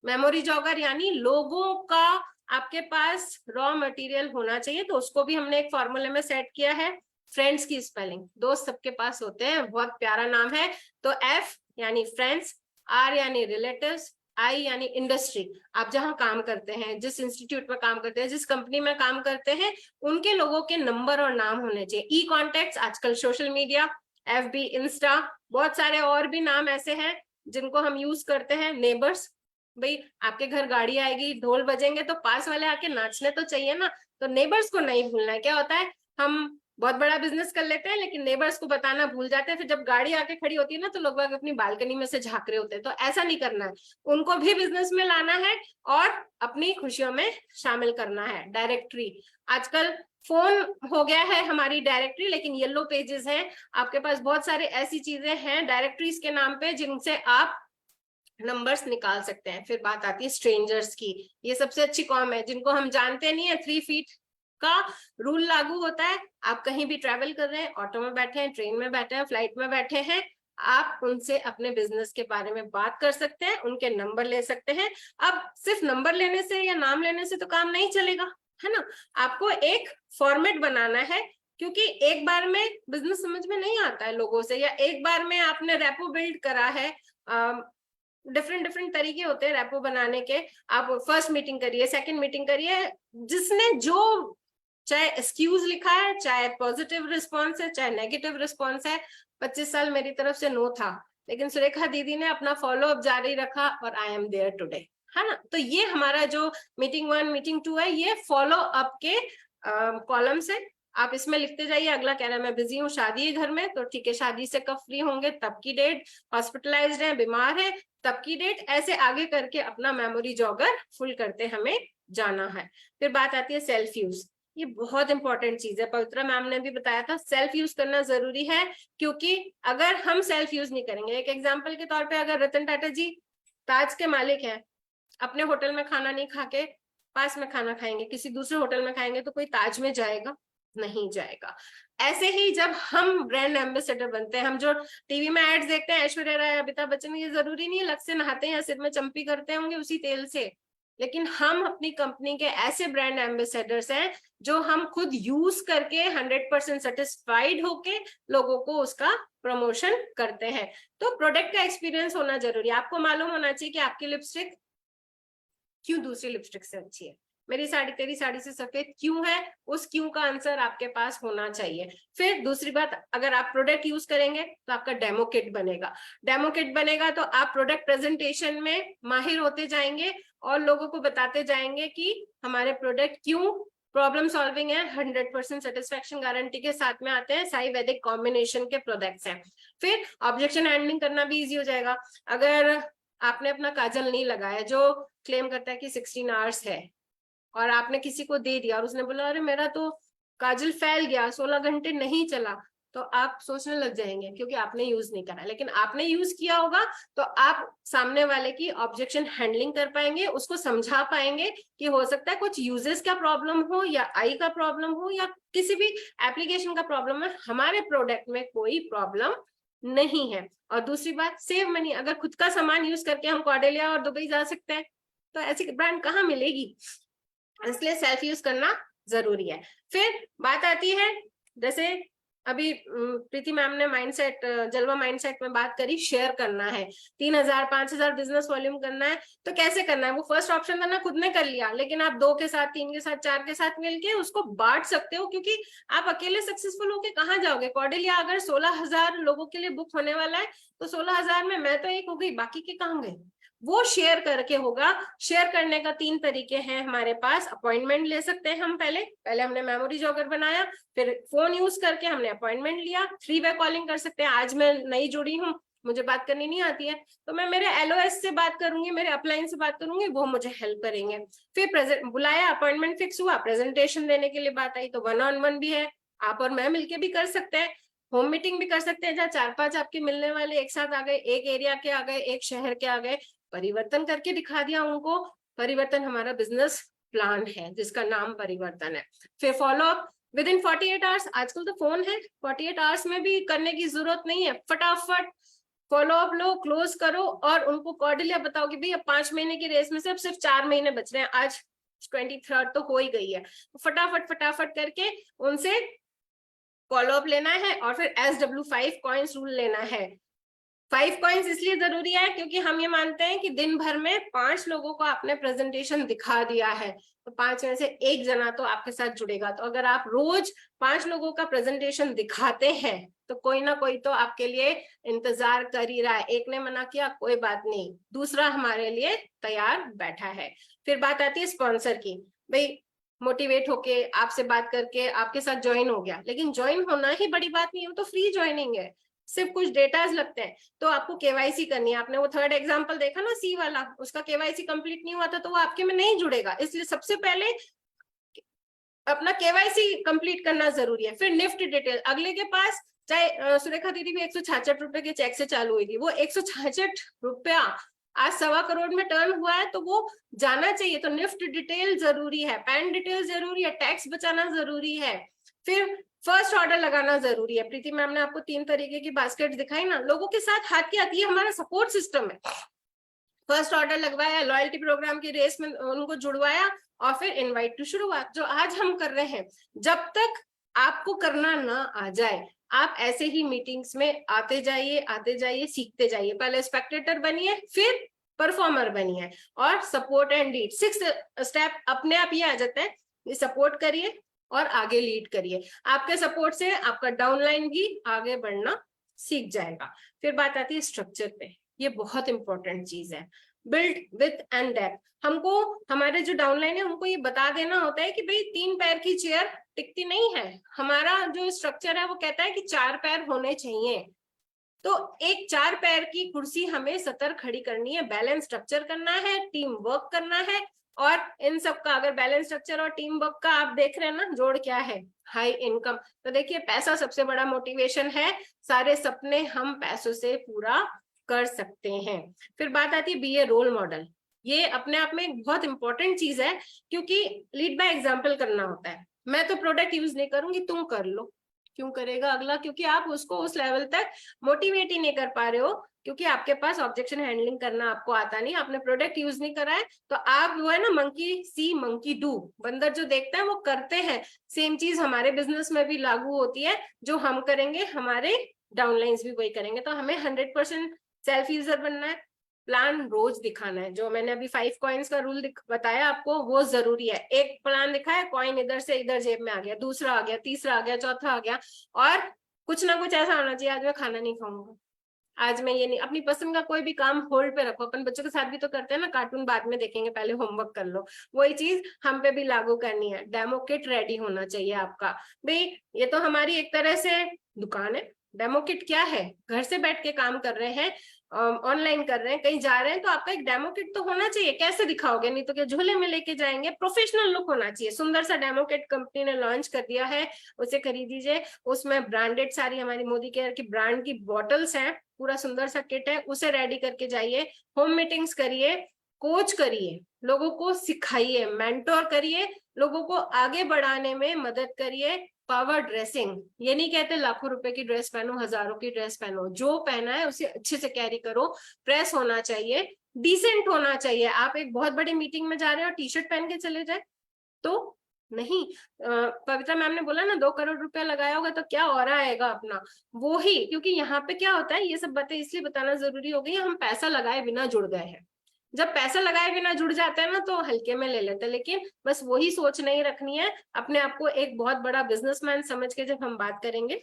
मेमोरी जॉगर यानी लोगों का आपके पास रॉ मटेरियल होना चाहिए, तो उसको भी हमने एक फॉर्मूले में सेट किया है। फ्रेंड्स की स्पेलिंग, दोस्त सबके पास होते हैं, बहुत प्यारा नाम है। तो एफ यानी फ्रेंड्स, आर यानी रिलेटिव्स, आई यानी इंडस्ट्री, आप जहां काम करते हैं, जिस इंस्टीट्यूट में काम करते हैं, जिस कंपनी में काम करते हैं, उनके लोगों के नंबर और नाम होने चाहिए। ई कॉन्टेक्ट, आजकल सोशल मीडिया, FB, इंस्टा, बहुत सारे और भी नाम ऐसे हैं जिनको हम यूज करते हैं। नेबर्स, भाई आपके घर गाड़ी आएगी, ढोल बजेंगे तो पास वाले आके नाचने तो चाहिए ना, तो नेबर्स को नहीं भूलना है। क्या होता है, हम बहुत बड़ा बिजनेस कर लेते हैं लेकिन नेबर्स को बताना भूल जाते हैं, फिर जब गाड़ी आके खड़ी होती है ना तो लोग अपनी बालकनी में से झांक रहे होते हैं। तो ऐसा नहीं करना है, उनको भी बिजनेस में लाना है और अपनी खुशियों में शामिल करना है। डायरेक्टरी, आजकल फोन हो गया है हमारी डायरेक्टरी, लेकिन येलो पेजेस हैं, आपके पास बहुत सारे ऐसी चीजें हैं डायरेक्टरीज के नाम पे जिनसे आप नंबर्स निकाल सकते हैं। फिर बात आती है स्ट्रेंजर्स की, ये सबसे अच्छी कॉम है, जिनको हम जानते नहीं है। 3 फीट का रूल लागू होता है। आप कहीं भी ट्रैवल कर रहे हैं, ऑटो में बैठे हैं, ट्रेन में बैठे हैं, फ्लाइट में बैठे हैं, आप उनसे अपने बिजनेस के बारे में बात कर सकते हैं, उनके नंबर ले सकते हैं। अब सिर्फ नंबर लेने से या नाम लेने से तो काम नहीं चलेगा, है ना। आपको एक फॉर्मेट बनाना है, क्योंकि एक बार में बिजनेस समझ में नहीं आता है लोगों से, या एक बार में आपने रेपो बिल्ड करा है। डिफरेंट तरीके होते हैं रेपो बनाने के। आप फर्स्ट मीटिंग करिए, सेकंड मीटिंग करिए, जिसने जो चाहे एक्सक्यूज लिखा है, चाहे पॉजिटिव रिस्पॉन्स है, चाहे नेगेटिव रिस्पॉन्स है। 25 साल मेरी तरफ से नो था, लेकिन सुरेखा दीदी ने अपना फॉलो अप जारी रखा और आई एम देयर टुडे, है ना। तो ये हमारा जो मीटिंग 1 मीटिंग 2 है, ये फॉलो अप के कॉलम्स है। आप इसमें लिखते जाइए। अगला कह रहा है मैं बिजी हूँ, शादी है घर में, तो ठीक है, शादी से कब फ्री होंगे, तब की डेट, हॉस्पिटलाइज्ड है, बीमार है, तब की डेट, ऐसे आगे करके अपना मेमोरी जॉगर फुल करते हमें जाना है। फिर बात आती है सेल्फ यूज, ये बहुत इंपॉर्टेंट चीज है। पवित्रा मैम ने भी बताया था, सेल्फ यूज करना जरूरी है, क्योंकि अगर हम सेल्फ यूज नहीं करेंगे, एक एग्जांपल के तौर पे अगर रतन टाटा जी ताज के मालिक हैं, अपने होटल में खाना नहीं खा के पास में खाना खाएंगे, किसी दूसरे होटल में खाएंगे, तो कोई ताज में जाएगा? नहीं जाएगा। ऐसे ही जब हम ब्रांड एम्बेसडर बनते हैं, हम जो टीवी में एड्स देखते हैं, ऐश्वर्या राय, अमिताभ बच्चन, ये जरूरी नहीं है लक्ष्य नहाते हैं या सिर में चंपी करते होंगे उसी तेल से, लेकिन हम अपनी कंपनी के ऐसे ब्रांड एम्बेसडर्स हैं जो हम खुद यूज करके 100% सेटिस्फाइड होके लोगों को उसका प्रमोशन करते हैं। तो प्रोडक्ट का एक्सपीरियंस होना जरूरी है। आपको मालूम होना चाहिए कि आपकी लिपस्टिक क्यों दूसरी लिपस्टिक से अच्छी है, मेरी साड़ी तेरी साड़ी से सफेद क्यों है, उस क्यों का आंसर आपके पास होना चाहिए। फिर दूसरी बात, अगर आप प्रोडक्ट यूज करेंगे तो आपका डेमो किट बनेगा। डेमो किट बनेगा तो आप प्रोडक्ट प्रेजेंटेशन में माहिर होते जाएंगे और लोगों को बताते जाएंगे कि हमारे प्रोडक्ट क्यों प्रॉब्लम सॉल्विंग है, 100% सेटिस्फेक्शन गारंटी के साथ में आते हैं, साई वैदिक कॉम्बिनेशन के प्रोडक्ट्स हैं। फिर ऑब्जेक्शन हैंडलिंग करना भी इजी हो जाएगा। अगर आपने अपना काजल नहीं लगाया, जो क्लेम करता है कि 16 आवर्स है, और आपने किसी को दे दिया और उसने बोला अरे मेरा तो काजल फैल गया, 16 घंटे नहीं चला, तो आप सोचने लग जाएंगे क्योंकि आपने यूज नहीं करा। लेकिन आपने यूज किया होगा तो आप सामने वाले की ऑब्जेक्शन हैंडलिंग कर पाएंगे, उसको समझा पाएंगे कि हो सकता है कुछ यूजेस का प्रॉब्लम हो, या आई का प्रॉब्लम हो, या किसी भी एप्लीकेशन का प्रॉब्लम है, हमारे प्रोडक्ट में कोई प्रॉब्लम नहीं है। और दूसरी बात, सेव मनी। अगर खुद का सामान यूज करके हम कॉर्डेलिया और दुबई जा सकते हैं, तो ऐसी ब्रांड कहाँ मिलेगी, इसलिए सेल्फ यूज करना जरूरी है। फिर बात आती है, जैसे अभी प्रीति मैम ने माइंडसेट, जलवा माइंडसेट में बात करी, शेयर करना है, 3000 5000 बिजनेस वॉल्यूम करना है, तो कैसे करना है। वो फर्स्ट ऑप्शन था ना, खुद ने कर लिया, लेकिन आप 2 के साथ, 3 के साथ, 4 के साथ मिलके उसको बांट सकते हो, क्योंकि आप अकेले सक्सेसफुल होके कहाँ जाओगे। कॉर्डेलिया अगर 16000 लोगों के लिए बुक होने वाला है, तो 16000 में मैं तो एक हो गई, बाकी के कहाँ गए, वो शेयर करके होगा। शेयर करने का 3 तरीके हैं हमारे पास। अपॉइंटमेंट ले सकते हैं हम, पहले हमने मेमोरी जॉगर बनाया, फिर फोन यूज करके हमने अपॉइंटमेंट लिया। 3 वे कॉलिंग कर सकते हैं। आज मैं नई जुड़ी हूँ, मुझे बात करनी नहीं आती है, तो मैं मेरे LOS से बात करूंगी, मेरे अपलाइन से बात करूंगी, वो मुझे हेल्प करेंगे। फिर बुलाया, अपॉइंटमेंट फिक्स हुआ, प्रेजेंटेशन देने के लिए बात आई, तो 1-on-1 भी है, आप और मैं मिलके भी कर सकते हैं। होम मीटिंग भी कर सकते हैं, जहाँ 4-5 आपके मिलने वाले एक साथ आ गए, एक एरिया के आ गए, एक शहर के आ गए, परिवर्तन करके दिखा दिया उनको, परिवर्तन हमारा बिजनेस प्लान है जिसका नाम परिवर्तन है। फिर follow up with in 48 hours, आजकल तो फोन है, 48 आवर्स में भी करने की जरूरत नहीं है, फटाफट फॉलो अप लो, क्लोज करो और उनको कॉर्डियली बताओ कि भाई अब 5 महीने की रेस में से अब सिर्फ 4 महीने बच रहे हैं, आज 23 तो हो ही गई है, तो फटाफट करके उनसे फॉलो अप लेना है। और फिर SW5 कॉइन्स रूल लेना है। 5 कॉइन्स इसलिए जरूरी है क्योंकि हम ये मानते हैं कि दिन भर में 5 लोगों को आपने प्रेजेंटेशन दिखा दिया है तो 5 में से 1 जना तो आपके साथ जुड़ेगा। तो अगर आप रोज 5 लोगों का प्रेजेंटेशन दिखाते हैं तो कोई ना कोई तो आपके लिए इंतजार कर ही रहा है। एक ने मना किया कोई बात नहीं, दूसरा हमारे लिए तैयार बैठा है। फिर बात आती है स्पॉन्सर की। भाई मोटिवेट होके आपसे बात करके आपके साथ ज्वाइन हो गया, लेकिन ज्वाइन होना ही बड़ी बात नहीं है, वो तो फ्री ज्वाइनिंग है, सिर्फ कुछ डेटाज लगते हैं। तो आपको केवाईसी करनी है। आपने वो 3rd एग्जांपल देखा ना, सी वाला, उसका केवाईसी कंप्लीट नहीं हुआ था तो वो आपके में नहीं जुड़ेगा। इसलिए सबसे पहले अपना केवाईसी कंप्लीट करना जरूरी है। फिर निफ्ट डिटेल, अगले के पास चाहे सुरेखा दीदी भी 166 रुपए के चेक से चालू हुई थी, वो 166 रुपया आज 1.25 करोड़ में टर्न हुआ है तो वो जाना चाहिए। तो निफ्ट डिटेल जरूरी है, पैन डिटेल जरूरी है, टैक्स बचाना जरूरी है। फिर फर्स्ट ऑर्डर लगाना जरूरी है। प्रीति मैम ने आपको 3 तरीके की बास्केट दिखाई ना, लोगों के साथ हाथ की आती है, हमारा सपोर्ट सिस्टम है। फर्स्ट ऑर्डर लगवाया, लॉयल्टी प्रोग्राम की रेस में उनको जुड़वाया और फिर इनवाइट टू शुरुआत, जो आज हम कर रहे हैं। जब तक आपको करना ना आ जाए आप ऐसे ही मीटिंग्स में आते जाइए, सीखते जाइए। पहले स्पेक्टेटर बनिए, फिर परफॉर्मर बनिए और सपोर्ट एंड लीड। 6 स्टेप अपने आप ही आ जाते हैं। सपोर्ट करिए और आगे लीड करिए। आपके सपोर्ट से आपका डाउनलाइन भी आगे बढ़ना सीख जाएगा। फिर बात आती है स्ट्रक्चर पे, ये बहुत इंपॉर्टेंट चीज है। बिल्ड विथ एंड डेप्थ, हमको हमारे जो डाउनलाइन है उनको ये बता देना होता है कि भाई 3 पैर की चेयर टिकती नहीं है। हमारा जो स्ट्रक्चर है वो कहता है कि 4 पैर होने चाहिए। तो एक 4 पैर की कुर्सी हमें सतर खड़ी करनी है, बैलेंस स्ट्रक्चर करना है, टीम वर्क करना है। और इन सब का अगर बैलेंस स्ट्रक्चर और टीम वर्क का आप देख रहे हैं ना, जोड़ क्या है, हाई इनकम। तो देखिए पैसा सबसे बड़ा मोटिवेशन है, सारे सपने हम पैसों से पूरा कर सकते हैं। फिर बात आती है बी ए रोल मॉडल। ये अपने आप में एक बहुत इंपॉर्टेंट चीज है क्योंकि लीड बाय एग्जाम्पल करना होता है। मैं तो प्रोडक्ट यूज नहीं करूंगी, तुम कर लो। क्यों करेगा अगला? क्योंकि आप उसको उस लेवल तक मोटिवेट ही नहीं कर पा रहे हो, क्योंकि आपके पास ऑब्जेक्शन हैंडलिंग करना आपको आता नहीं, आपने प्रोडक्ट यूज नहीं करा है। तो आप वो है ना, मंकी सी मंकी डू, बंदर जो देखता है वो करते हैं। सेम चीज हमारे बिजनेस में भी लागू होती है, जो हम करेंगे हमारे डाउनलाइंस भी वही करेंगे। तो हमें 100% सेल्फ यूजर बनना है, प्लान रोज दिखाना है। जो मैंने अभी 5 कॉइन्स का रूल बताया आपको वो जरूरी है। एक प्लान दिखाया, कॉइन इधर से इधर जेब में आ गया, दूसरा आ गया, तीसरा आ गया, चौथा आ गया, और कुछ ना कुछ ऐसा होना चाहिए, आज मैं खाना नहीं खाऊंगा, आज मैं ये नहीं। अपनी पसंद का कोई भी काम होल्ड पे रखो। अपन बच्चों के साथ भी तो करते हैं ना, कार्टून बाद में देखेंगे, पहले होमवर्क कर लो। वही चीज हम पे भी लागू करनी है। डेमो किट रेडी होना चाहिए आपका। भाई ये तो हमारी एक तरह से दुकान है। डेमो किट क्या है? घर से बैठ के काम कर रहे हैं, ऑनलाइन कर रहे हैं, कहीं जा रहे हैं, तो आपका एक डेमो किट तो होना चाहिए। कैसे दिखाओगे? नहीं तो क्या झोले में लेके जाएंगे? प्रोफेशनल लुक होना चाहिए। सुंदर सा डेमो किट कंपनी ने लॉन्च कर दिया है, उसे खरीद दीजिए। उसमें ब्रांडेड सारी हमारी मोदी केयर की ब्रांड की बॉटल्स हैं, पूरा सुंदर सा किट है, उसे रेडी करके जाइए। होम मीटिंग्स करिए, कोच करिए, लोगों को सिखाइए, मेंटोर करिए, लोगों को आगे बढ़ाने में मदद करिए। पावर ड्रेसिंग, ये नहीं कहते लाखों रुपए की ड्रेस पहनो, हजारों की ड्रेस पहनो, जो पहना है उसे अच्छे से कैरी करो। प्रेस होना चाहिए, डिसेंट होना चाहिए। आप एक बहुत बड़ी मीटिंग में जा रहे हो, टी शर्ट पहन के चले जाए तो नहीं। पवित्रा मैम ने बोला ना 2 करोड़ रुपया लगाया होगा तो क्या और आएगा अपना, वो ही। क्योंकि यहाँ पे क्या होता है, ये सब बातें इसलिए बताना जरूरी हो गई, हम पैसा लगाए बिना जुड़ गए हैं। जब पैसा लगाए बिना जुड़ जाते हैं ना तो हल्के में ले लेते हैं। लेकिन बस वही सोच नहीं रखनी है, अपने आप को एक बहुत बड़ा बिजनेसमैन समझ के जब हम बात करेंगे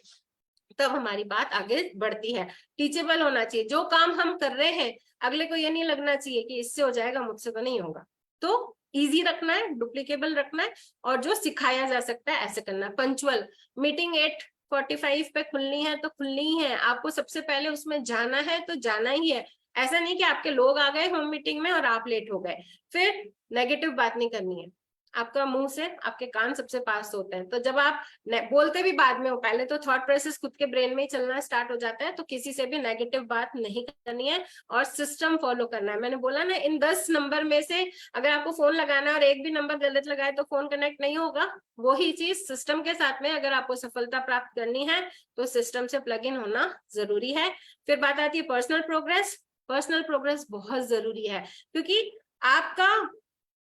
तब हमारी बात आगे बढ़ती है। टीचेबल होना चाहिए, जो काम हम कर रहे हैं अगले को ये नहीं लगना चाहिए कि इससे हो जाएगा, मुझसे तो नहीं होगा। तो इजी रखना है, डुप्लीकेबल रखना है, और जो सिखाया जा सकता है ऐसे करना है। पंचुअल, मीटिंग 8:45 पे खुलनी है तो खुलनी ही है, आपको सबसे पहले उसमें जाना है तो जाना ही है। ऐसा नहीं कि आपके लोग आ गए होम मीटिंग में और आप लेट हो गए। फिर नेगेटिव बात नहीं करनी है, आपका मुंह से आपके कान सबसे पास होते हैं। तो जब आप बोलते भी बाद में हो, पहले तो थॉट प्रोसेस खुद के ब्रेन में ही चलना स्टार्ट हो जाता है, तो किसी से भी नेगेटिव बात नहीं करनी है और सिस्टम फॉलो करना है। मैंने बोला ना, इन 10 नंबर में से अगर आपको फोन लगाना है और एक भी नंबर गलत लगाए तो फोन कनेक्ट नहीं होगा। वही चीज सिस्टम के साथ में अगर आपको सफलता प्राप्त करनी है तो सिस्टम से प्लग इन होना जरूरी है। फिर बात आती है पर्सनल प्रोग्रेस। पर्सनल प्रोग्रेस बहुत जरूरी है, क्योंकि आपका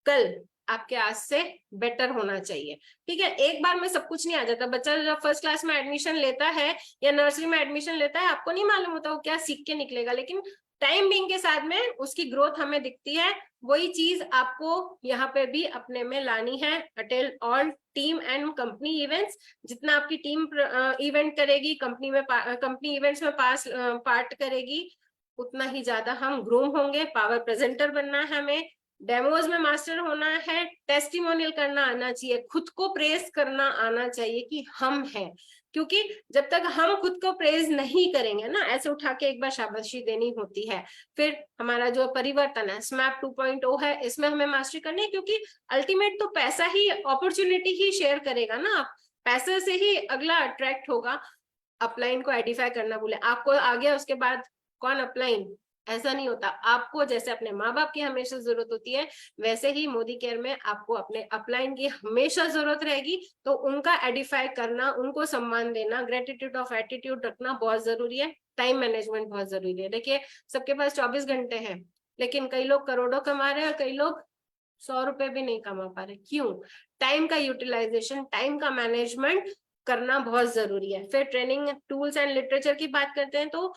कल आपके आज से बेटर होना चाहिए। ठीक है, एक बार में सब कुछ नहीं आ जाता। बच्चा जब फर्स्ट क्लास में एडमिशन लेता है या नर्सरी में एडमिशन लेता है, आपको नहीं मालूम होता वो क्या सीख के निकलेगा, लेकिन टाइम बिंग के साथ में उसकी ग्रोथ हमें दिखती है। वही चीज आपको यहाँ पे भी अपने में लानी है। Attend all team and company events. जितना आपकी टीम इवेंट करेगी, कंपनी इवेंट्स में पार्ट करेगी, उतना ही ज्यादा हम ग्रूम होंगे। पावर प्रेजेंटर बनना है हमें, डेमोज में मास्टर होना है, टेस्टिमोनियल करना आना चाहिए, खुद को प्रेज करना आना चाहिए कि हम हैं। क्योंकि जब तक हम खुद को प्रेज नहीं करेंगे ना, ऐसे उठा के एक बार शाबाशी देनी होती है। फिर हमारा जो परिवर्तन है स्मैप 2.0 है, इसमें हमें मास्टरी करनी है, क्योंकि अल्टीमेट तो पैसा ही, अपॉर्चुनिटी ही शेयर करेगा ना। पैसे से ही अगला अट्रैक्ट होगा। अपलाइन को आइडेंटिफाई करना बोले, आपको आ गया उसके बाद कौन अपलाइन, ऐसा नहीं होता। आपको जैसे अपने माँ बाप की हमेशा जरूरत होती है, वैसे ही मोदी केयर में आपको अपने अपलाइन की हमेशा जरूरत रहेगी। तो उनका आइडेंटिफाई करना, उनको सम्मान देना, ग्रेटिट्यूड ऑफ एटीट्यूड रखना बहुत जरूरी है। टाइम मैनेजमेंट बहुत जरूरी है। देखिए, सबके पास 24 घंटे हैं, लेकिन कई लोग करोड़ों कमा रहे हैं और कई लोग 100 रुपए भी नहीं कमा पा रहे। क्यों? टाइम का यूटिलाइजेशन, टाइम का मैनेजमेंट करना बहुत जरूरी है। फिर ट्रेनिंग टूल्स एंड लिटरेचर की बात करते हैं तो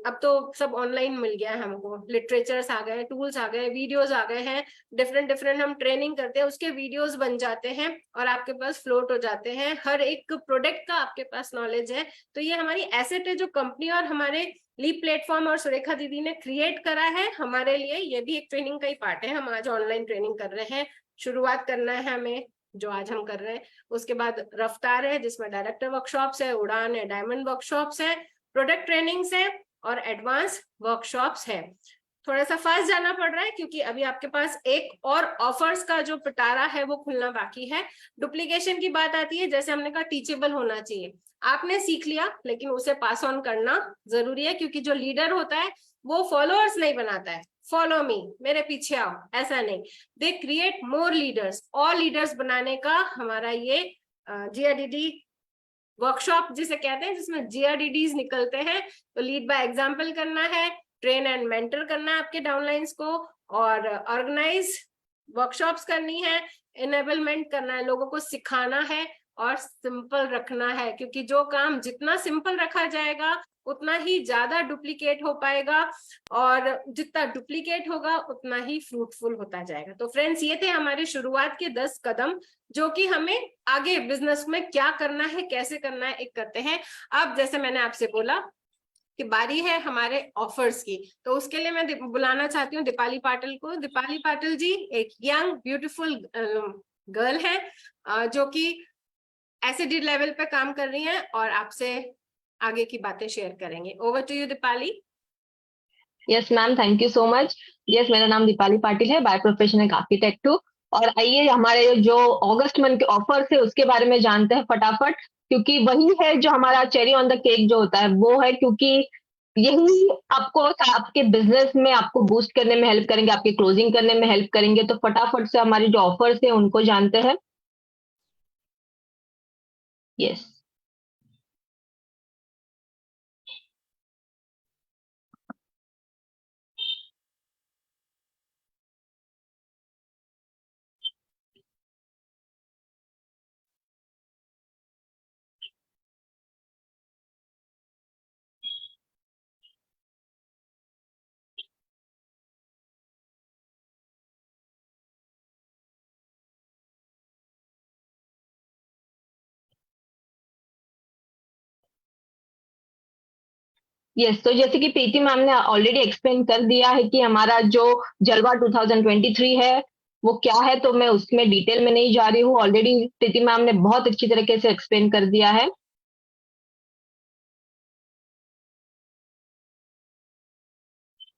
अब तो सब ऑनलाइन मिल गया है हमको। लिटरेचर्स आ गए, टूल्स आ गए, वीडियोस आ गए हैं, डिफरेंट डिफरेंट हम ट्रेनिंग करते हैं, उसके वीडियोस बन जाते हैं और आपके पास फ्लोट हो जाते हैं। हर एक प्रोडक्ट का आपके पास नॉलेज है। तो ये हमारी एसेट है जो कंपनी और हमारे लीप प्लेटफॉर्म और सुरेखा दीदी ने क्रिएट करा है हमारे लिए। ये भी एक ट्रेनिंग का ही पार्ट है। हम आज ऑनलाइन ट्रेनिंग कर रहे हैं, शुरुआत करना है हमें, जो आज हम कर रहे हैं। उसके बाद रफ्तार है, जिसमें डायरेक्टर वर्कशॉप्स है, उड़ान है, डायमंड वर्कशॉप्स है, प्रोडक्ट ट्रेनिंग्स है और एडवांस वर्कशॉप्स है। थोड़ा सा फास्ट जाना पड़ रहा है क्योंकि अभी आपके पास एक और ऑफर्स का जो पिटारा है वो खुलना बाकी है। डुप्लीकेशन की बात आती है, जैसे हमने कहा टीचेबल होना चाहिए। आपने सीख लिया लेकिन उसे पास ऑन करना जरूरी है, क्योंकि जो लीडर होता है वो फॉलोअर्स नहीं बनाता है, फॉलो मी, मेरे पीछे आओ, ऐसा नहीं। They create more leaders. और लीडर्स बनाने का हमारा ये जीआरडीडी वर्कशॉप जिसे कहते हैं, जिसमें जीआरडीडीज निकलते हैं। तो लीड बाय एग्जांपल करना है, ट्रेन एंड मेंटर करना है आपके डाउनलाइंस को, और ऑर्गेनाइज वर्कशॉप्स करनी है, इनेबलमेंट करना है, लोगों को सिखाना है और सिंपल रखना है। क्योंकि जो काम जितना सिंपल रखा जाएगा उतना ही ज्यादा डुप्लीकेट हो पाएगा, और जितना डुप्लीकेट होगा उतना ही फ्रूटफुल होता जाएगा। तो फ्रेंड्स, ये थे हमारे शुरुआत के 10 कदम, जो कि हमें आगे बिजनेस में क्या करना है, कैसे करना है, एक करते हैं। अब जैसे मैंने आपसे बोला कि बारी है हमारे ऑफर्स की, तो उसके लिए मैं बुलाना चाहती हूँ दीपाली पाटिल को। दीपाली पाटिल जी एक यंग ब्यूटीफुल गर्ल है, जो कि एसडी लेवल पे काम कर रही हैं और आपसे आगे की बातें शेयर करेंगे। Over to you Deepali. Yes ma'am, thank you so much. Yes, मेरा नाम दीपाली पाटिल है, बाय प्रोफेशन एक आर्किटेक्ट हूँ। और आइए हमारे जो अगस्त मंथ के ऑफर्स है उसके बारे में जानते हैं फटाफट, क्योंकि वही है जो हमारा चेरी ऑन द केक जो होता है वो है, क्योंकि यही आपको आपके बिजनेस में आपको बूस्ट करने में हेल्प करेंगे, आपके क्लोजिंग करने में हेल्प करेंगे। तो फटाफट से हमारे जो ऑफर्स है उनको जानते हैं। यस, यस, तो जैसे कि प्रीति मैम ने ऑलरेडी एक्सप्लेन कर दिया है कि हमारा जो जलवा 2023 है वो क्या है, तो मैं उसमें डिटेल में नहीं जा रही हूँ। ऑलरेडी प्रीति मैम ने बहुत अच्छी तरीके से एक्सप्लेन कर दिया है।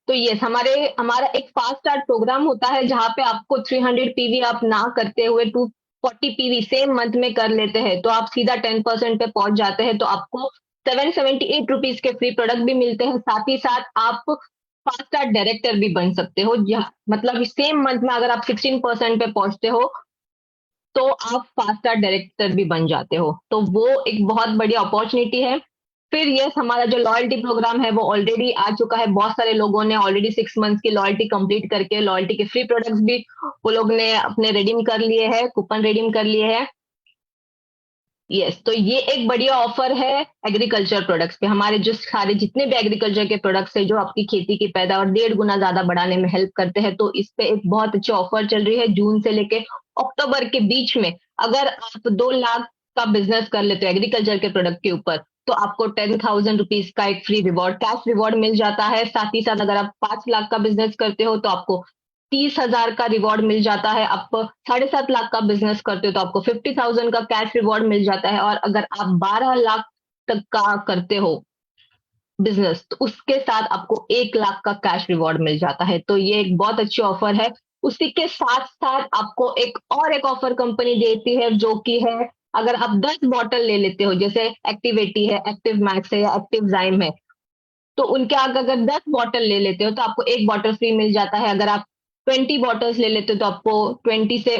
तो ये हमारा एक फास्ट स्टार्ट प्रोग्राम होता है जहाँ पे आपको 300 पीवी आप ना करते हुए 240 पीवी सेम मंथ में कर लेते हैं, तो आप सीधा 10% पे पहुंच जाते हैं। तो आपको 778 रुपीज के फ्री प्रोडक्ट भी मिलते हैं। साथ ही साथ आप फास्ट स्टार्ट डायरेक्टर भी बन सकते हो, मतलब सेम मंथ में अगर आप 16% पे पहुंचते हो तो आप फास्ट स्टार्ट डायरेक्टर भी बन जाते हो। तो वो एक बहुत बड़ी अपॉर्चुनिटी है। फिर यस, हमारा जो लॉयल्टी प्रोग्राम है वो ऑलरेडी आ चुका है। बहुत सारे लोगों ने ऑलरेडी 6 मंथ्स की लॉयल्टी कंप्लीट करके लॉयल्टी के फ्री प्रोडक्ट्स भी वो लोग ने अपने रिडीम कर लिए हैं, कूपन रिडीम कर लिए हैं। यस, तो ये एक बढ़िया ऑफर है एग्रीकल्चर प्रोडक्ट्स पे। हमारे जो सारे जितने भी एग्रीकल्चर के प्रोडक्ट्स है जो आपकी खेती की पैदावार 1.5 गुना ज्यादा बढ़ाने में हेल्प करते हैं, तो इस पे एक बहुत अच्छी ऑफर चल रही है जून से लेके अक्टूबर के बीच में। अगर आप 2 लाख का बिजनेस कर लेते हो एग्रीकल्चर के प्रोडक्ट के ऊपर, तो आपको 10,000 रुपीज का एक फ्री रिवॉर्ड, कैश रिवॉर्ड मिल जाता है। साथ ही साथ अगर आप 5 लाख का बिजनेस करते हो तो आपको 30,000 का रिवॉर्ड मिल जाता है। आप 7.5 लाख का बिजनेस करते हो तो आपको 50,000 का कैश रिवॉर्ड मिल जाता है। और अगर आप 12 लाख तक का करते हो बिजनेस तो उसके साथ आपको 1 लाख का कैश रिवॉर्ड मिल जाता है। तो ये एक बहुत अच्छी ऑफर है। उसी के साथ साथ आपको एक ऑफर कंपनी देती है जो कि है, अगर आप 10 बॉटल ले लेते हो, जैसे एक्टिवेटी है, एक्टिव मैक्स है या एक्टिव जाइम है, तो उनके आगे अगर 10 बॉटल ले लेते हो तो आपको 1 बॉटल फ्री मिल जाता है। अगर आप 20 बॉटल्स ले लेते हो तो आपको 20 से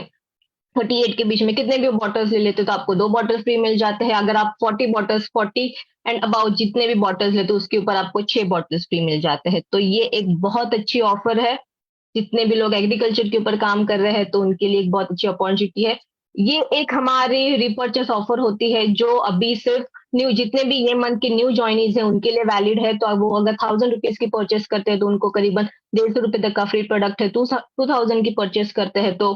38 के बीच में कितने भी बॉटल्स ले लेते हो तो आपको 2 बॉटल फ्री मिल जाते हैं। अगर आप 40 बॉटल्स 40 एंड अबाउट जितने भी बॉटल्स लेते हो उसके ऊपर आपको 6 बॉटल्स फ्री मिल जाते हैं। तो ये एक बहुत अच्छी ऑफर है। जितने भी लोग एग्रीकल्चर के ऊपर काम कर रहे हैं तो उनके लिए एक बहुत अच्छी अपॉर्चुनिटी है। ये एक हमारी रिपर्चेस ऑफर होती है जो अभी सिर्फ न्यू, जितने भी ये मंथ के न्यू ज्वाइनीज है उनके लिए वैलिड है। तो वो अगर 1,000 रुपीज की परचेस करते हैं तो उनको करीबन 150 रुपए तक का फ्री प्रोडक्ट है। 2,000 की परचेस करते हैं तो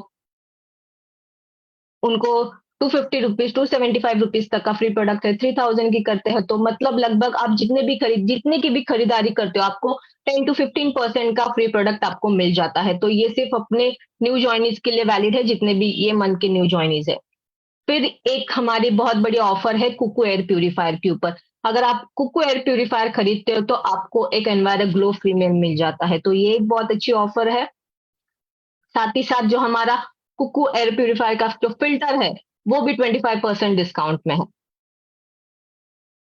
उनको 250 रुपीज 275 रुपीज तक का फ्री प्रोडक्ट है। 3,000 की करते हैं तो मतलब लगभग आप जितने की भी खरीदारी करते हो आपको 10 to 15% का फ्री प्रोडक्ट आपको मिल जाता है। तो ये सिर्फ अपने न्यू ज्वाइनीज के लिए वैलिड है, जितने भी ये मंथ के न्यू ज्वाइनीज है। फिर एक हमारी बहुत बड़ी ऑफर है कुकू एयर प्यूरिफायर के ऊपर। अगर आप कुकू एयर प्यूरिफायर खरीदते हो तो आपको एक एनवायरन ग्लो फ्री में मिल जाता है। तो ये एक बहुत अच्छी ऑफर है। साथ ही साथ जो हमारा कुकू एयर प्यूरिफायर का जो फिल्टर है वो भी 25% डिस्काउंट में है।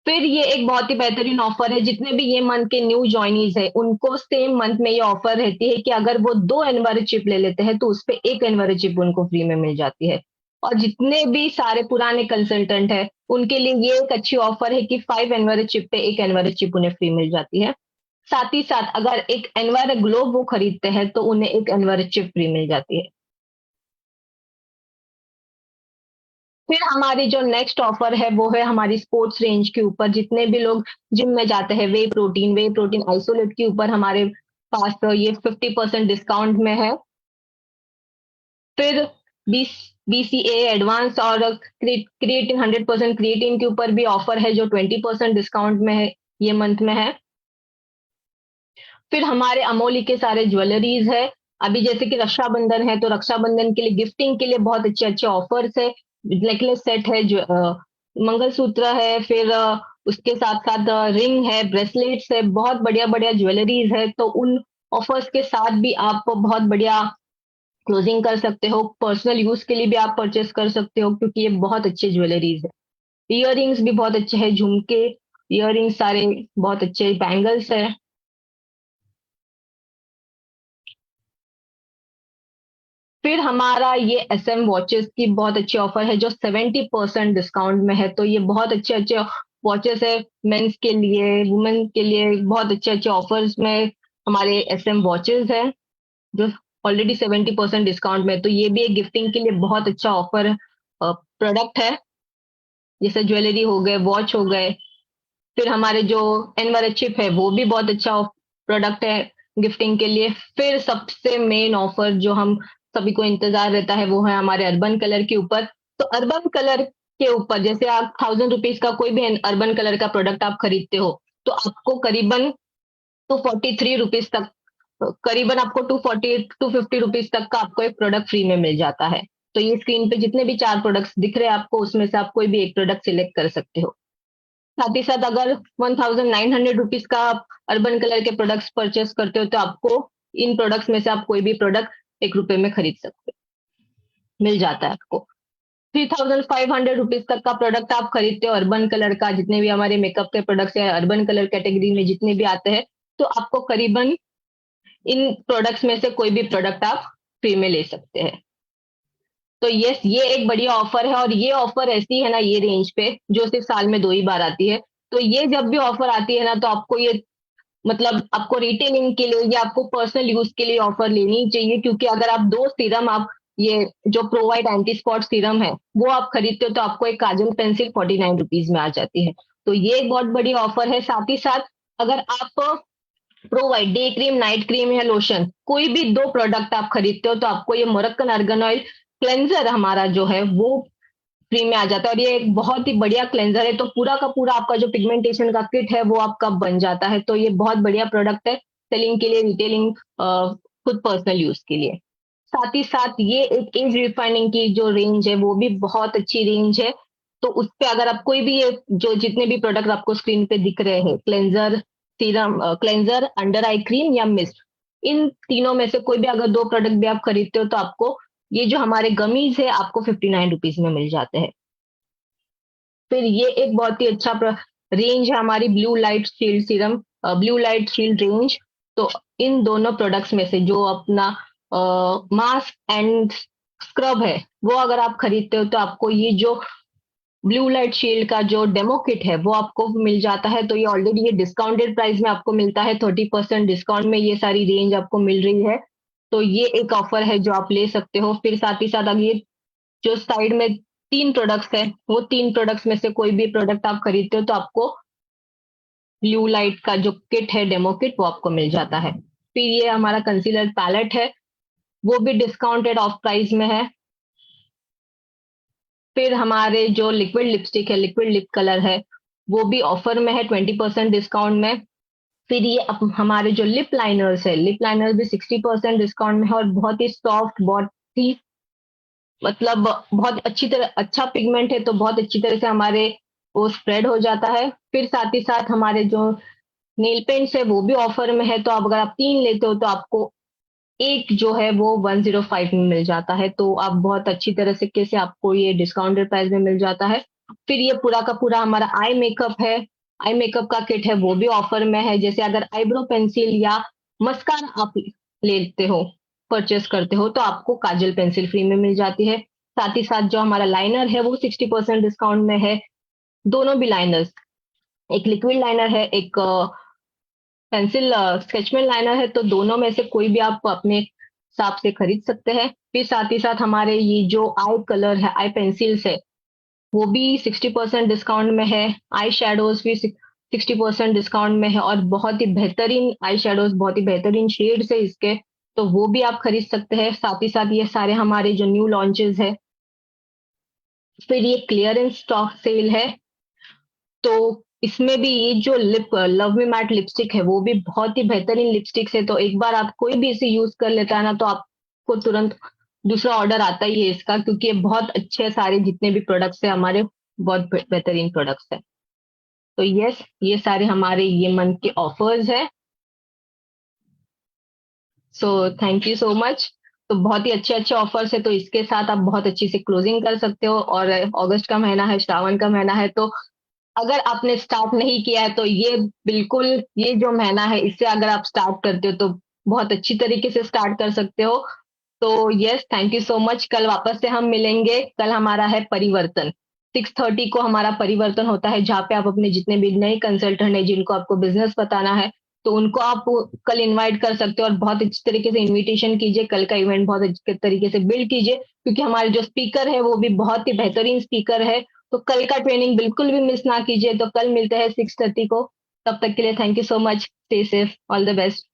फिर ये एक बहुत ही बेहतरीन ऑफर है, जितने भी ये मंथ के न्यू ज्वाइनीज है उनको सेम मंथ में ये ऑफर रहती है कि अगर वो 2 एनवायरन चिप ले लेते हैं तो उस पे 1 एनवायरन चिप उनको फ्री में मिल जाती है। और जितने भी सारे पुराने कंसल्टेंट है उनके लिए ये एक अच्छी ऑफर है कि 5 एनवायरन चिप पे 1 एनवायरन चिप उन्हें फ्री मिल जाती है। साथ ही साथ अगर एक एनवायरन ग्लोब वो खरीदते हैं तो उन्हें 1 एनवायरन चिप फ्री मिल जाती है। फिर हमारी जो नेक्स्ट ऑफर है वो है हमारी स्पोर्ट्स रेंज के ऊपर। जितने भी लोग जिम में जाते हैं, वे प्रोटीन आइसोलेट के ऊपर हमारे पास तो ये 50% डिस्काउंट में है। फिर बीसीए एडवांस और क्रिएटिन 100% क्रिएटिन के ऊपर भी ऑफर है जो 20% डिस्काउंट में है, ये मंथ में है। फिर हमारे अमोली के सारे ज्वेलरीज है। अभी जैसे कि रक्षाबंधन है तो रक्षाबंधन के लिए गिफ्टिंग के लिए बहुत अच्छे अच्छे ऑफर्स है। नेकलेस सेट है, जो मंगलसूत्र है, फिर उसके साथ साथ रिंग है, ब्रेसलेट्स है, बहुत बढ़िया बढ़िया ज्वेलरीज है। तो उन ऑफर्स के साथ भी आप बहुत बढ़िया क्लोजिंग कर सकते हो। पर्सनल यूज के लिए भी आप परचेस कर सकते हो क्योंकि ये बहुत अच्छे ज्वेलरीज है। इयररिंग्स भी बहुत अच्छे हैं, झुमके इयररिंग्स सारे बहुत अच्छे, बैंगल्स है। फिर हमारा ये SM वॉचेस की बहुत अच्छी ऑफर है जो 70% डिस्काउंट में है। तो ये बहुत अच्छे अच्छे वॉचेस है मेंस के लिए, वुमेन के लिए बहुत अच्छे अच्छे ऑफर्स में हमारे SM वॉचेस है जो ऑलरेडी 70% डिस्काउंट में है। तो ये भी एक गिफ्टिंग के लिए बहुत अच्छा ऑफर प्रोडक्ट है। जैसे ज्वेलरी हो गए, वॉच हो गए। फिर हमारे जो एनवर चिप है वो भी बहुत अच्छा प्रोडक्ट है गिफ्टिंग के लिए। फिर सबसे मेन ऑफर जो हम सभी को इंतजार रहता है वो है हमारे अर्बन कलर के ऊपर। तो अर्बन कलर के ऊपर जैसे आप 1,000 रुपीज का कोई भी अर्बन कलर का प्रोडक्ट आप खरीदते हो तो आपको करीबन 243 रुपीज तक, करीबन आपको 250 रुपीज तक का आपको एक प्रोडक्ट फ्री में मिल जाता है। तो ये स्क्रीन पे जितने भी 4 प्रोडक्ट्स दिख रहे हैं आपको उसमें से आप कोई भी एक प्रोडक्ट सिलेक्ट कर सकते हो। साथ ही साथ अगर 1900 रुपीज का आप अर्बन कलर के प्रोडक्ट्स परचेस करते हो तो आपको इन प्रोडक्ट्स में से आप कोई भी प्रोडक्ट 1 रुपए में खरीद सकते हो, मिल जाता है आपको। 3500 रुपीज तक का प्रोडक्ट आप खरीदते हो अर्बन कलर का, जितने भी हमारे मेकअप के प्रोडक्ट्स है अर्बन कलर कैटेगरी में जितने भी आते हैं, तो आपको करीबन इन प्रोडक्ट्स में से कोई भी प्रोडक्ट आप फ्री में ले सकते हैं। तो यस, ये एक बढ़िया ऑफर है, और ये ऑफर ऐसी है ना ये रेंज पे जो सिर्फ साल में 2 ही बार आती है। तो ये जब भी ऑफर आती है ना, तो आपको ये मतलब आपको रिटेलिंग के लिए या आपको पर्सनल यूज के लिए ऑफर लेनी चाहिए, क्योंकि अगर आप 2 सीरम आप ये जो प्रोवाइड एंटी स्पॉट सीरम है वो आप खरीदते हो तो आपको एक काजल पेंसिल 49 रुपीज में आ जाती है। तो ये एक बहुत बड़ी ऑफर है। साथ ही साथ अगर आप provide day cream, night cream या लोशन कोई भी 2 प्रोडक्ट आप खरीदते हो तो आपको ये मोरक्कन आर्गन ऑयल क्लेंजर हमारा जो है वो फ्री में आ जाता है। और ये एक बहुत ही बढ़िया क्लेंजर है, तो पूरा का पूरा आपका जो पिगमेंटेशन का किट है वो आपका बन जाता है। तो ये बहुत बढ़िया प्रोडक्ट है सेलिंग के लिए, रिटेलिंग, खुद पर्सनल यूज के लिए। साथ ही साथ ये एक एज रिफाइनिंग की जो रेंज है वो भी बहुत अच्छी रेंज है। तो उस पे अगर आप कोई भी ये जो जितने भी प्रोडक्ट आपको स्क्रीन पे दिख रहे हैं, cleanser, serum, cleanser, under eye cream या मिस्ट, इन तीनों में से कोई भी अगर 2 प्रोडक्ट भी आप खरीदते हो तो आपको ये जो हमारे गमीज है आपको 59 रुपीज में मिल जाते हैं। फिर ये एक बहुत ही अच्छा रेंज है हमारी blue light shield serum, blue light shield range. तो इन दोनों प्रोडक्ट्स में से जो अपना मास्क एंड स्क्रब है वो अगर आप खरीदते हो तो आपको ये जो ब्लू लाइट शील्ड का जो डेमो किट है वो आपको मिल जाता है। तो ये ऑलरेडी ये डिस्काउंटेड प्राइस में आपको मिलता है, 30% डिस्काउंट में ये सारी रेंज आपको मिल रही है। तो ये एक ऑफर है जो आप ले सकते हो। फिर साथ ही साथ अगर ये जो साइड में 3 प्रोडक्ट्स है वो 3 प्रोडक्ट्स में से कोई भी प्रोडक्ट आप खरीदते हो तो आपको ब्लू लाइट का जो किट है डेमो किट वो आपको मिल जाता है। फिर ये हमारा कंसीलर पैलेट है, वो भी डिस्काउंटेड ऑफ प्राइस में है। फिर हमारे जो लिक्विड लिपस्टिक है, लिक्विड लिप कलर है, वो भी ऑफर में है 20% डिस्काउंट में। फिर ये हमारे जो लिप लाइनर्स है, लिप लाइनर भी 60% डिस्काउंट में है, और बहुत ही सॉफ्ट, बहुत ही मतलब बहुत अच्छी तरह अच्छा पिगमेंट है, तो बहुत अच्छी तरह से हमारे वो स्प्रेड हो जाता है। फिर साथ ही साथ हमारे जो नेल पेंट्स है वो भी ऑफर में है, तो अब अगर आप 3 लेते हो तो आपको एक जो है वो 105 में मिल जाता है। तो आप बहुत अच्छी तरह से कैसे आपको ये डिस्काउंटेड प्राइस में मिल जाता है। फिर ये पूरा का पूरा हमारा आई मेकअप है, आई मेकअप का किट है, वो भी ऑफर में है। जैसे अगर आईब्रो पेंसिल या मस्कारा आप लेते हो, परचेस करते हो, तो आपको काजल पेंसिल फ्री में मिल जाती है। साथ ही साथ जो हमारा लाइनर है वो 60% डिस्काउंट में है। दोनों भी लाइनर्स, एक लिक्विड लाइनर है, एक पेंसिल स्केचमेन लाइनर है, तो दोनों में से कोई भी आप अपने हिसाब से खरीद सकते हैं। फिर साथ ही साथ हमारे ये जो आई कलर है, आई पेंसिल्स है, वो भी 60% डिस्काउंट में है। आई शेडोज भी 60% डिस्काउंट में है, और बहुत ही बेहतरीन आई शेडोज, बहुत ही बेहतरीन शेड्स है इसके, तो वो भी आप खरीद सकते हैं। साथ ही साथ ये सारे हमारे जो न्यू लॉन्चेस है। फिर ये क्लियरेंस स्टॉक सेल है, तो इसमें भी ये जो लव मी मैट लिपस्टिक है वो भी बहुत ही बेहतरीन लिपस्टिक है। तो एक बार आप कोई भी इसे यूज कर लेता है ना, तो आपको तुरंत दूसरा ऑर्डर आता ही है इसका, क्योंकि ये बहुत अच्छे सारे जितने भी प्रोडक्ट्स है हमारे, बहुत बेहतरीन प्रोडक्ट्स है। तो यस, ये सारे हमारे ये मंथ के ऑफर्स है। So thank you so much. तो बहुत ही अच्छे अच्छे ऑफर्स है, तो इसके साथ आप बहुत अच्छी से क्लोजिंग कर सकते हो। और अगस्त का महीना है, श्रावण का महीना है, तो अगर आपने स्टार्ट नहीं किया है तो ये बिल्कुल, ये जो महीना है इससे अगर आप स्टार्ट करते हो तो बहुत अच्छी तरीके से स्टार्ट कर सकते हो। तो yes, thank you so much. कल वापस से हम मिलेंगे। कल हमारा है परिवर्तन, 6:30 को हमारा परिवर्तन होता है, जहाँ पे आप अपने जितने भी नए कंसल्टेंट है जिनको आपको बिजनेस बताना है, तो उनको आप कल इनवाइट कर सकते हो, और बहुत अच्छी तरीके से इनविटेशन कीजिए। कल का इवेंट बहुत अच्छे तरीके से बिल्ड कीजिए, क्योंकि हमारे जो स्पीकर है वो भी बहुत ही बेहतरीन स्पीकर है। तो कल का ट्रेनिंग बिल्कुल भी मिस ना कीजिए। तो कल मिलते हैं 6:30 को। तब तक के लिए thank you so much. Stay safe, all the best.